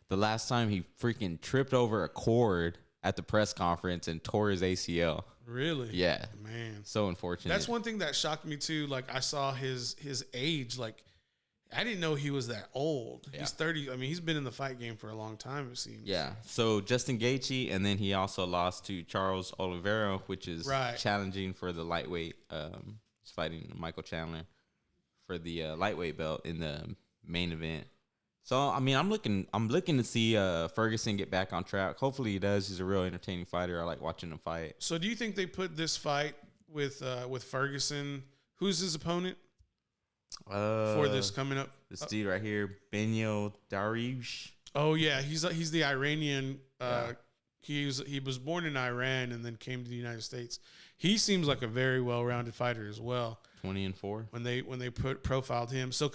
The last time he freaking tripped over a cord at the press conference and tore his ACL.
Really?
Yeah.
Man.
So unfortunate.
That's one thing that shocked me too. Like I saw his age, like I didn't know he was that old. Yeah. He's 30. I mean, he's been in the fight game for a long time, it seems.
Yeah. So Justin Gaethje, and then he also lost to Charles Oliveira, which is challenging for the lightweight. He's fighting Michael Chandler for the lightweight belt in the main event. So I mean, I'm looking to see Ferguson get back on track. Hopefully he does. He's a real entertaining fighter. I like watching him fight.
So do you think they put this fight with Ferguson? Who's his opponent? For this coming up,
this dude right here, Benio Dariush.
Oh yeah, he's the Iranian. He was born in Iran and then came to the United States. He seems like a very well-rounded fighter as well.
20-4
when they profiled him. So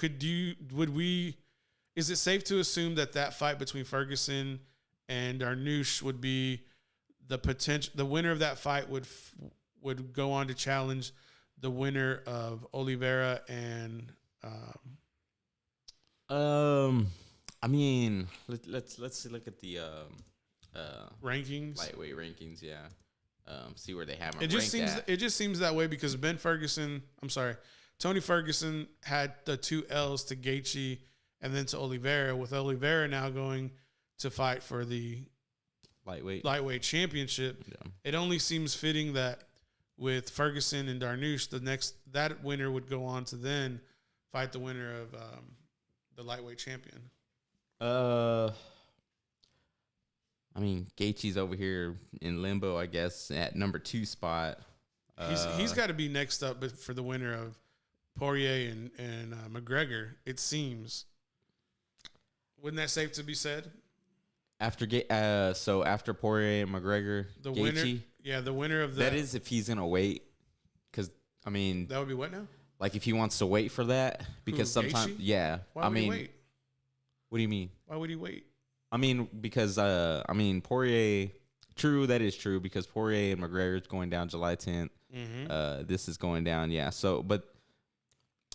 is it safe to assume that fight between Ferguson and Dariush would be the winner of that fight would go on to challenge the winner of Oliveira and
I mean, let's look at the
rankings,
lightweight rankings. Yeah, see where they have them.
It just seems that way because Tony Ferguson had the 2 L's to Gaethje and then to Oliveira. With Oliveira now going to fight for the lightweight championship. Yeah. It only seems fitting that with Ferguson and Darnush, that winner would go on to then fight the winner of the lightweight champion.
I mean, Gaethje's over here in limbo, I guess, at number 2 spot.
He's got to be next up, but for the winner of Poirier and McGregor, it seems. Wouldn't that safe to be said?
After Poirier and McGregor,
the
Gaethje,
winner, the winner of
that is if he's gonna wait, because I mean
that would be what now?
Like if he wants to wait for that, because sometimes
Why would he wait?
What do you mean?
Why would he wait?
I mean because Poirier. True, that is true because Poirier and McGregor is going down July 10th. Mm-hmm. This is going down, yeah. So, but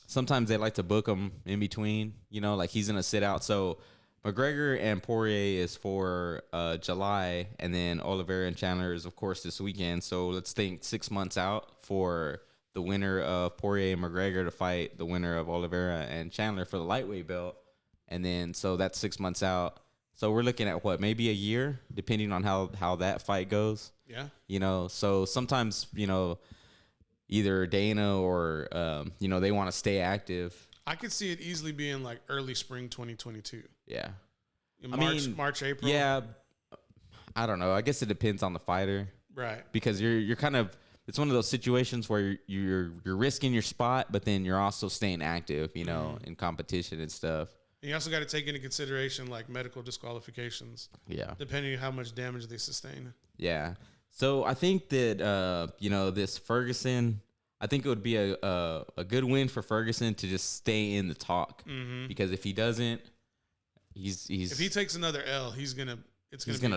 sometimes they like to book him in between. Like he's gonna sit out. So McGregor and Poirier is for July, and then Oliveira and Chandler is of course this weekend. So let's think 6 months out for the winner of Poirier and McGregor to fight the winner of Oliveira and Chandler for the lightweight belt, and then so that's 6 months out. So we're looking at what, maybe a year, depending on how that fight goes.
Yeah.
So sometimes, either Dana or, they want to stay active.
I could see it easily being like early spring 2022.
Yeah.
March, April.
Yeah. I don't know. I guess it depends on the fighter.
Right.
Because you're kind of, it's one of those situations where you're risking your spot, but then you're also staying active, in competition and stuff.
And you also got to take into consideration like medical disqualifications.
Yeah.
Depending on how much damage they sustain.
Yeah. So I think that this Ferguson, I think it would be a good win for Ferguson to just stay in the talk. Mm-hmm. Because if he doesn't, he's
if he takes another L, he's gonna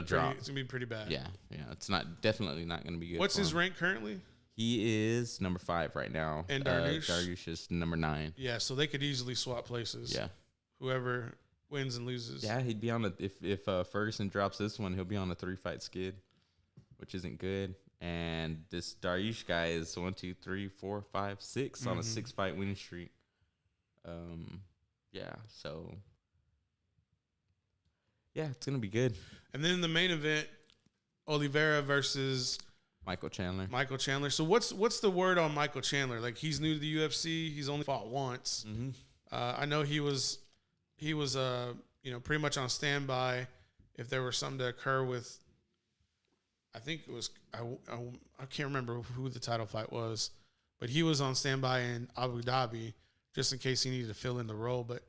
drop. It's gonna be pretty bad.
Yeah. It's definitely not gonna be good.
What's his rank currently?
He is number 5 right now.
And Darnush?
Darnush is number 9.
Yeah, so they could easily swap places.
Yeah.
Whoever wins and loses.
Yeah, he'd be on if Ferguson drops this one, he'll be on a 3-fight skid, which isn't good. And this Darnush guy is 1, 2, 3, 4, 5, 6 on a 6-fight winning streak. Yeah, so yeah, it's gonna be good.
And then the main event, Oliveira versus
Michael Chandler.
So what's the word on Michael Chandler? Like he's new to the UFC. He's only fought once. Mm-hmm. I know he was pretty much on standby if there were something to occur with. I think it was I can't remember who the title fight was, but he was on standby in Abu Dhabi just in case he needed to fill in the role. But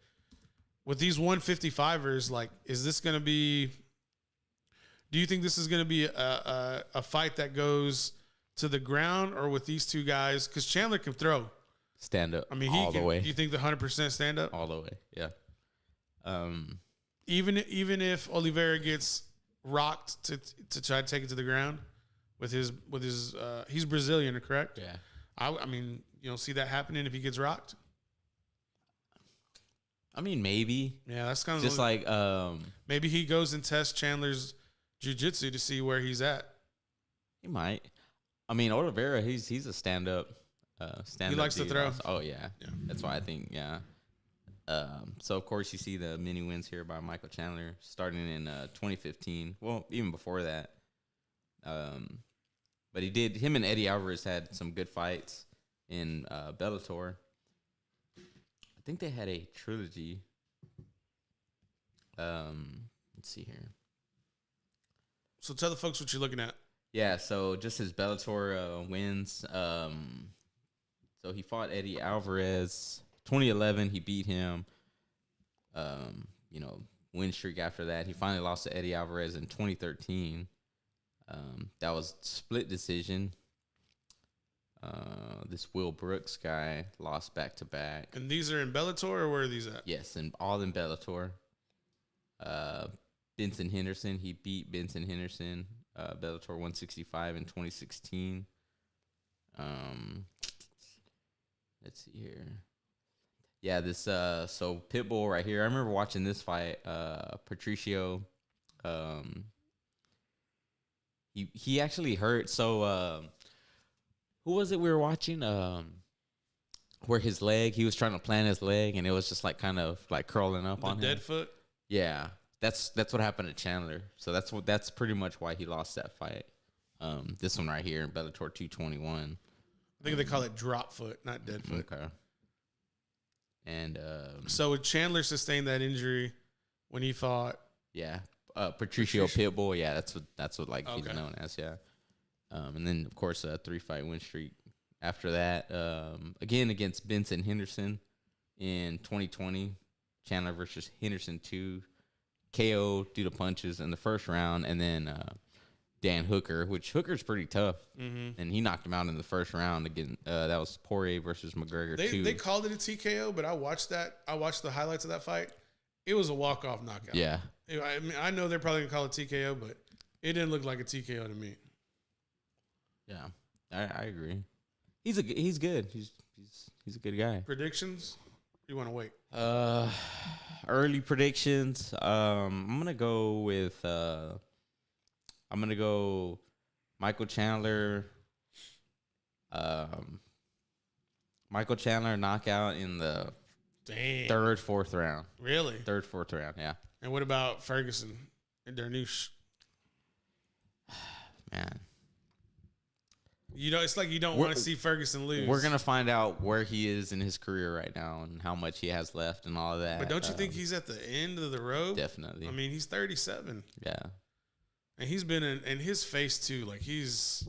with these 155ers, like, is this going to be? Do you think this is going to be a fight that goes to the ground, or with these two guys? Because Chandler can throw
stand up.
I mean,
all the way.
Do you think the 100% stand up
all the way? Yeah.
Even if Oliveira gets rocked to try to take it to the ground with his he's Brazilian, correct?
Yeah.
I mean, you don't see that happening if he gets rocked.
I mean, maybe.
Yeah, that's kind of
just like
maybe he goes and tests Chandler's jiu-jitsu to see where he's at.
He might. I mean, Oliveira, he's a stand-up.
He likes to throw.
Oh yeah. That's why I think so of course you see the mini wins here by Michael Chandler starting in 2015. Well, even before that. But him and Eddie Alvarez had some good fights in Bellator. I think they had a trilogy. Let's see here.
So tell the folks what you're looking at.
Yeah, so just his Bellator wins. So he fought Eddie Alvarez 2011. He beat him. Win streak after that. He finally lost to Eddie Alvarez in 2013. That was split decision. This Will Brooks guy lost back to back.
And these are in Bellator, or where are these at?
Yes, and all in Bellator. Benson Henderson, he beat Benson Henderson, Bellator 165 in 2016. Let's see here. Yeah, this so Pitbull right here. I remember watching this fight. Patricio, he actually hurt. So who was it we were watching? Where his leg, he was trying to plant his leg, and it was just like kind of like curling up on him.
Dead foot.
Yeah. that's what happened to Chandler. So that's pretty much why he lost that fight. This one right here in Bellator 221.
I think they call it drop foot, not dead foot.
Okay. And
so Chandler sustained that injury when he fought.
Yeah, Patricio Pitbull. Yeah, that's what like he's known as. Yeah. And then of course a 3-fight win streak after that. Again against Benson Henderson in 2020. Chandler versus Henderson 2. KO due to punches in the first round, and then Dan Hooker, which Hooker's pretty tough, and he knocked him out in the first round again. That was Poirier versus McGregor.
They called it a TKO, but I watched the highlights of that fight. It was a walk-off knockout.
Yeah,
I mean, I know they're probably gonna call it TKO, but it didn't look like a TKO to me.
Yeah, I agree. He's good. He's a good guy.
Predictions? You want to wait?
Early predictions. I'm gonna go with. I'm gonna go Michael Chandler. Michael Chandler knockout in the third, fourth round.
Really?
Third, fourth round. Yeah.
And what about Ferguson and Darnouche?
Man.
It's like you don't want to see Ferguson lose.
We're going to find out where he is in his career right now and how much he has left and all of that.
But don't you think he's at the end of the road?
Definitely.
I mean, he's 37.
Yeah.
And he's been in his face too. Like his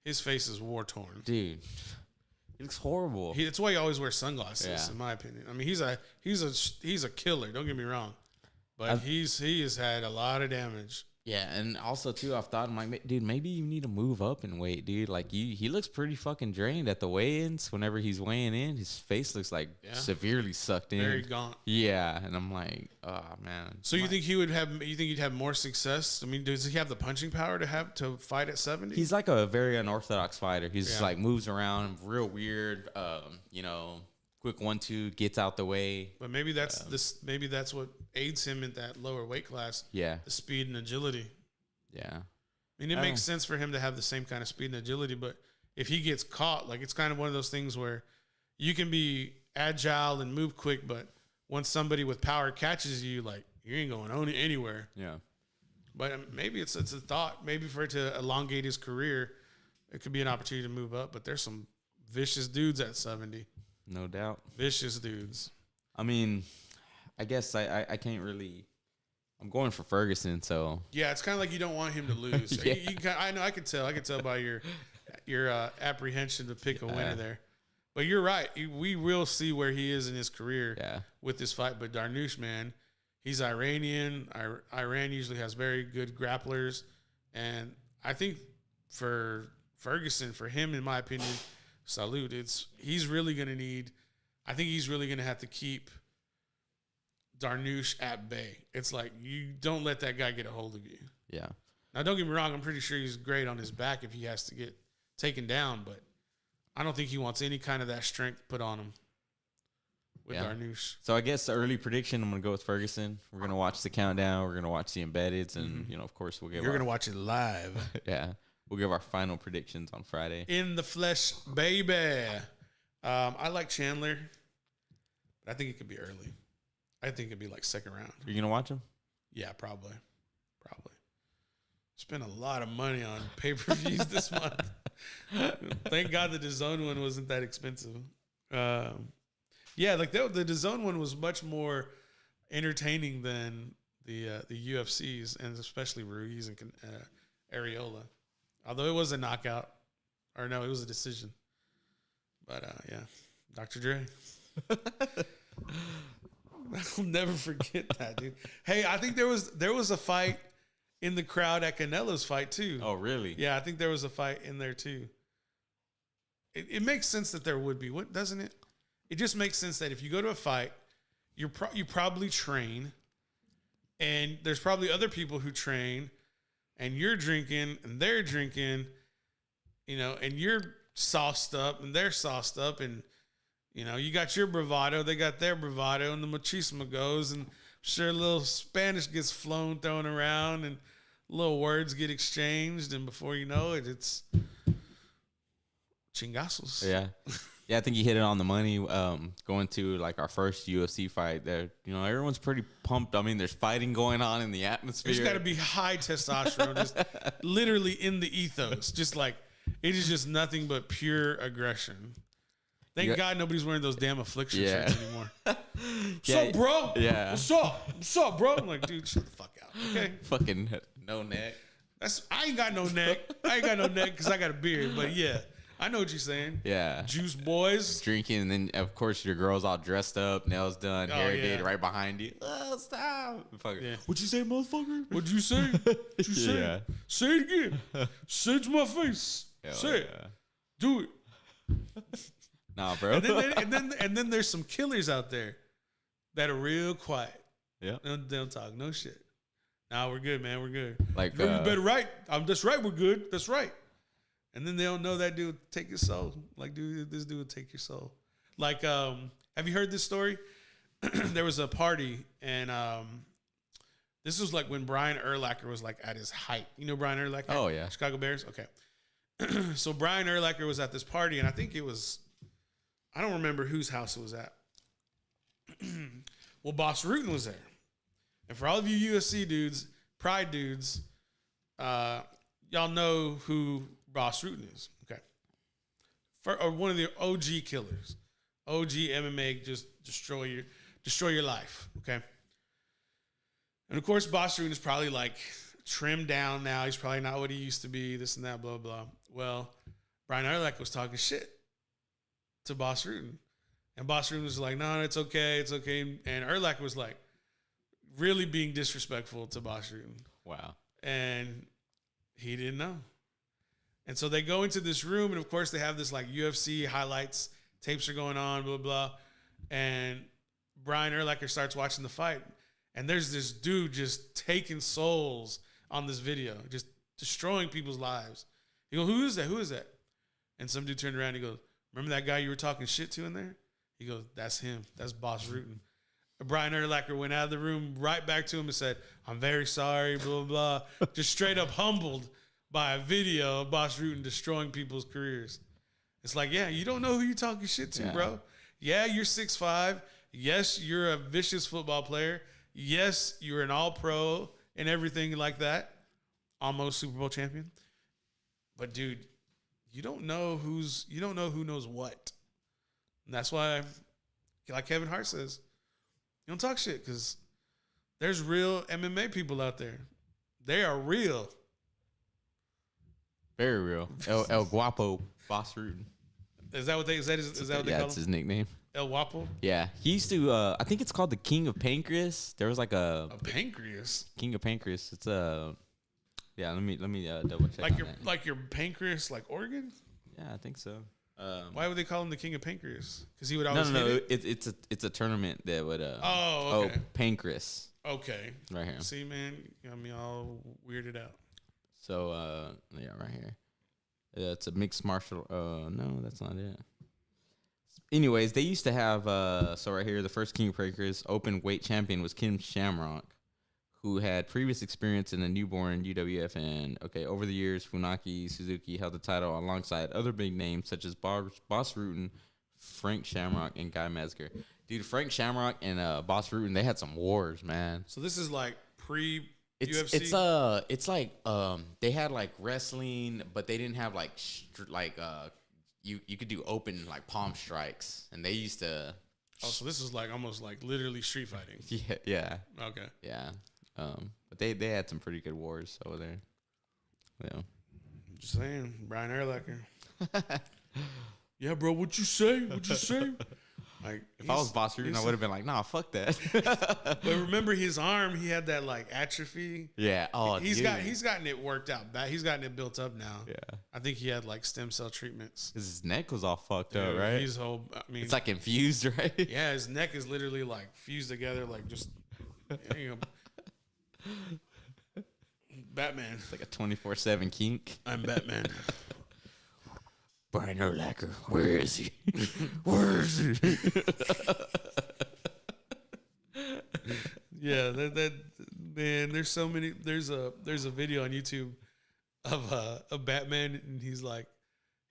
face is war torn.
Dude, he looks horrible.
That's why he always wears sunglasses, in my opinion. I mean, he's a killer. Don't get me wrong, but he has had a lot of damage. Yeah,
and also too, I've thought, I'm like, dude, maybe you need to move up in weight, dude. Like he looks pretty fucking drained at the weigh-ins. Whenever he's weighing in, his face looks like severely sucked in,
very gaunt.
Yeah, and I'm like, oh man.
So you think he would have? You think he'd have more success? I mean, does he have the punching power to fight at 70?
He's like a very unorthodox fighter. He's just like moves around, real weird. Quick 1-2, gets out the way.
But maybe that's Maybe that's what aids him in that lower weight class.
Yeah,
the speed and agility.
Yeah,
I mean, it makes sense for him to have the same kind of speed and agility. But if he gets caught, like it's kind of one of those things where you can be agile and move quick, but once somebody with power catches you, like you ain't going anywhere.
Yeah.
But maybe it's a thought. Maybe for it to elongate his career, it could be an opportunity to move up. But there's some vicious dudes at 70.
No doubt.
Vicious dudes.
I mean, I guess I can't really. I'm going for Ferguson, so.
Yeah, it's kind of like you don't want him to lose. I know. I could tell. I could tell by your apprehension to pick a winner there. But you're right. We will see where he is in his career with this fight. But Darnouche, man, he's Iranian. Iran usually has very good grapplers. And I think for Ferguson, for him, in my opinion, salute. He's really going to need. I think he's really going to have to keep Darnouche at bay. It's like you don't let that guy get a hold of you.
Yeah.
Now, don't get me wrong. I'm pretty sure he's great on his back if he has to get taken down, but I don't think he wants any kind of that strength put on him with Darnouche.
So I guess the early prediction, I'm going to go with Ferguson. We're going to watch the countdown. We're going to watch the embeddeds, and of course, we'll give.
You're going to watch it live.
Yeah. We'll give our final predictions on Friday.
In the flesh, baby. I like Chandler, but I think it could be early. I think it'd be like second round.
Are you going to watch him?
Yeah, probably. Spent a lot of money on pay-per-views this month. Thank God the DAZN one wasn't that expensive. Like the DAZN one was much more entertaining than the UFCs, and especially Ruiz and Areola. Although it was a knockout. Or no, it was a decision. But, Dr. Dre. I'll never forget that, dude. Hey, I think there was a fight in the crowd at Canelo's fight, too.
Oh, really?
Yeah, I think there was a fight in there, too. It makes sense that there would be, doesn't it? It just makes sense that if you go to a fight, you probably train, and there's probably other people who train, and you're drinking, and they're drinking, and you're sauced up, and they're sauced up, and, you got your bravado, they got their bravado, and the machismo goes, and I'm sure a little Spanish gets thrown around, and little words get exchanged, and before you know it, it's chingazos.
Yeah. Yeah, I think you hit it on the money. Going to like our first UFC fight, there, everyone's pretty pumped. I mean, there's fighting going on in the atmosphere.
There's got to be high testosterone, just literally in the ethos. Just like it is just nothing but pure aggression. Thank God nobody's wearing those damn affliction shirts anymore. What's up, bro?
Yeah.
What's up, bro? I'm like, dude, shut the fuck out. Okay.
Fucking no neck.
I ain't got no neck. I ain't got no neck because I got a beard. But yeah, I know what you're saying.
Yeah.
Juice boys.
Drinking, and then, of course, your girl's all dressed up, nails done, hair did right behind you. Oh, stop.
Yeah.
What'd you say, motherfucker?
What'd you say? What'd you say?
Yeah.
Say it again. Say it to my face. Say it. Do it.
Nah, bro.
And then there's some killers out there that are real quiet.
Yeah.
They don't talk no shit. Nah, we're good, man. We're good.
Like,
you better right. That's right. We're good. That's right. And then they don't know that dude take your soul. Like, dude, this dude would take your soul. Like, have you heard this story? There was a party, and this was like when Brian Urlacher was like at his height. You know Brian Urlacher?
Oh, yeah.
Chicago Bears? Okay. So Brian Urlacher was at this party, and I think it was, I don't remember whose house it was at. Well, Bas Rutten was there. And for all of you UFC dudes, Pride dudes, y'all know who Bas Rutten is. Okay. Or one of the OG killers. OG MMA, just destroy your life. Okay. And of course, Bas Rutten is probably like trimmed down now. He's probably not what he used to be, this and that, blah, blah. Well, Brian Urlacher was talking shit to Bas Rutten. And Bas Rutten was like, no, it's okay. It's okay. And Urlacher was like, really being disrespectful to Bas Rutten.
Wow.
And he didn't know. And so they go into this room, and of course they have this like UFC highlights, tapes are going on, blah, blah. And Brian Urlacher starts watching the fight, and there's this dude just taking souls on this video, just destroying people's lives. He goes, who is that? Who is that? And some dude turned around and he goes, remember that guy you were talking shit to in there? He goes, that's him. That's Bas Rutten. Brian Urlacher went out of the room, right back to him and said, I'm very sorry, blah, blah, blah. Just straight up humbled by a video of Bas Rutten destroying people's careers. It's like, yeah, you don't know who you're talking shit to, bro. Yeah, you're 6'5". Yes, you're a vicious football player. Yes, you're an all-pro and everything like that. Almost Super Bowl champion. But, dude, you don't know who knows what. And that's why, like Kevin Hart says, you don't talk shit because there's real MMA people out there. They are real.
Very real. El Guapo Bas Rutten.
Is that what they call him?
That's his nickname.
El Guapo?
Yeah. He used to, I think it's called the King of Pancreas. There was like a
pancreas?
King of Pancreas. It's yeah, let me double check.
Like your pancreas, like organ?
Yeah, I think so.
Why would they call him the King of Pancreas? Because he would always hit it?
It's a tournament that would
okay.
Pancreas.
Okay.
Right here.
See, man, you got me all weirded out.
So yeah, right here. It's a mixed martial no, that's not it. Anyways, they used to have so right here, the first King of Pancreas open weight champion was Kim Shamrock, who had previous experience in the newborn UWF, and over the years, Funaki Suzuki held the title alongside other big names such as Bas Rutten, Frank Shamrock, and Guy Mezger. Dude, Frank Shamrock and Bas Rutten, they had some wars, man.
So this is like pre-UFC?
It's like they had like wrestling, but they didn't have like you could do open like palm strikes, and they used to.
Oh, so this is like almost like literally street fighting.
Yeah.
Okay.
Yeah. But they had some pretty good wars over there. Yeah.
Just saying, Brian Urlacher. Yeah, bro, what you say? What you say? Like,
if I was Bas Rutten, I would have been like, nah, fuck that.
But remember his arm, he had that like atrophy.
Yeah. Oh,
he's gotten it worked out back. He's gotten it built up now.
Yeah.
I think he had like stem cell treatments.
His neck was all fucked up, right?
It's
like infused, right?
Yeah, his neck is literally like fused together, like just Batman.
It's like a 24/7 kink.
I'm Batman.
Brian Urlacher, where is he? Where is he?
Yeah, that man. There's so many. There's a video on YouTube of Batman, and he's like,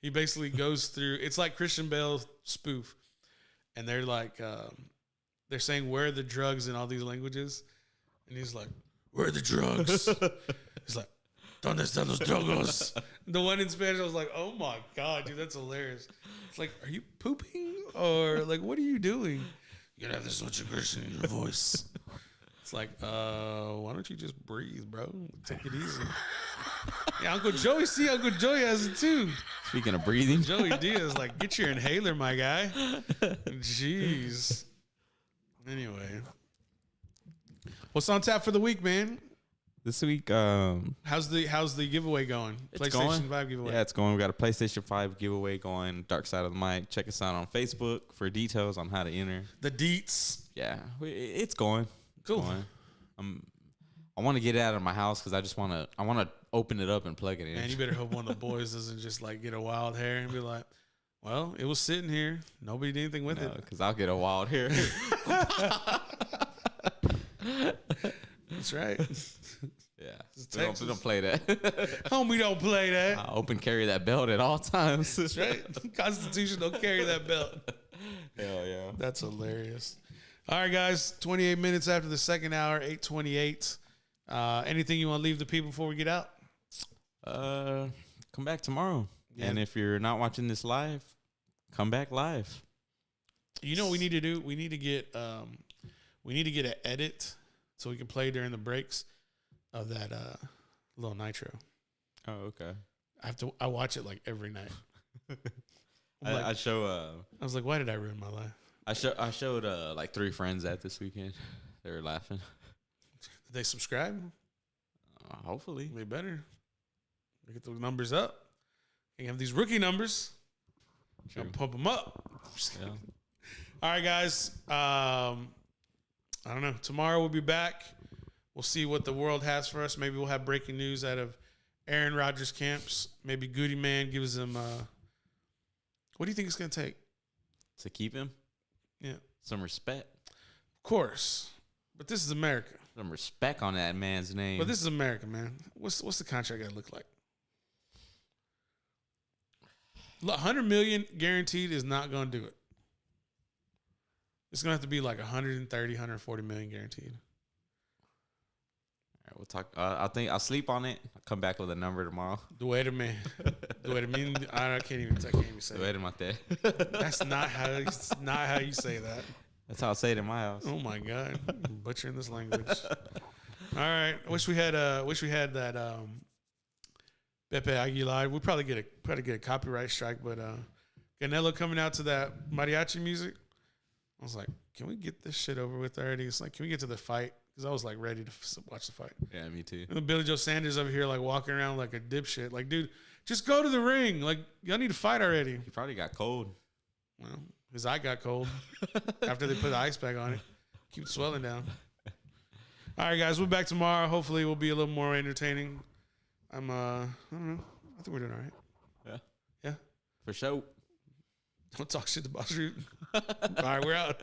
He basically goes through. It's like Christian Bale spoof, and they're like, they're saying where are the drugs in all these languages, and he's like, where are the drugs? He's like, ¿Dónde están los drogos? The one in Spanish, I was like, oh my god, dude, that's hilarious. It's like, are you pooping or like what are you doing? You gotta have this much aggression in your voice. It's like, why don't you just breathe, bro? Take it easy. Yeah, Uncle Joey has it too.
Speaking of breathing,
Joey Diaz, like, get your inhaler, my guy. Jeez. Anyway, what's on tap for the week, man?
this week,
How's the giveaway going?
It's
PlayStation
going.
5 giveaway.
Yeah, it's going. We got a PlayStation 5 giveaway going. Dark Side of the Mic. Check us out on Facebook for details on how to enter.
The deets.
Yeah, it's going. It's
Cool.
going. I want to get it out of my house because I want to open it up and plug it in.
Man, you better hope one of the boys doesn't just like get a wild hair and be like, well, it was sitting here. Nobody did anything with it.
Because I'll get a wild hair.
That's right.
Yeah. We don't play that.
Homie, don't play that.
I open carry that belt at all times.
That's right. Constitution don't carry that belt.
Hell yeah.
That's hilarious. All right, guys. 28 minutes after the second hour, 8:28. Anything you want to leave the people before we get out?
Come back tomorrow.
Yeah.
And if you're not watching this live, come back live.
You know what we need to do? We need to get an edit so we can play during the breaks of that little Nitro.
Oh, okay.
I watch it like every night.
I
was like, why did I ruin my life?
I showed like 3 friends that this weekend. They were laughing.
Did they subscribe?
Hopefully.
They better. They get those numbers up. You have these rookie numbers. Gotta pump them up.
Yeah.
All right, guys. I don't know. Tomorrow we'll be back. We'll see what the world has for us. Maybe we'll have breaking news out of Aaron Rodgers' camps. Maybe Goody Man gives them. What do you think it's going to take?
To keep him?
Yeah.
Some respect.
Of course. But this is America.
Some respect on that man's name.
But this is America, man. What's the contract got to look like? $100 million guaranteed is not going to do it. It's going to have to be like 130, 140 million guaranteed.
All right, we'll talk. I think I'll sleep on it. I'll come back with a number tomorrow.
I can't even say that. That's not how you say that.
That's how I say it in my house.
Oh my God, I'm butchering this language. All right, wish we had that Pepe Aguilar. We'd probably get a copyright strike, but Canelo coming out to that mariachi music. I was like, can we get this shit over with already? It's like, can we get to the fight? Because I was like ready to watch the fight.
Yeah, me too.
And Billy Joe Saunders over here like walking around like a dipshit. Like, dude, just go to the ring. Like, y'all need to fight already.
He probably got cold.
Well, his eye got cold after they put the ice pack on it. Keep swelling down. All right, guys, we're back tomorrow. Hopefully, we'll be a little more entertaining. I don't know. I think we're doing all right.
Yeah.
Yeah.
For sure.
Don't talk shit to Bas Rutten. All right, we're out.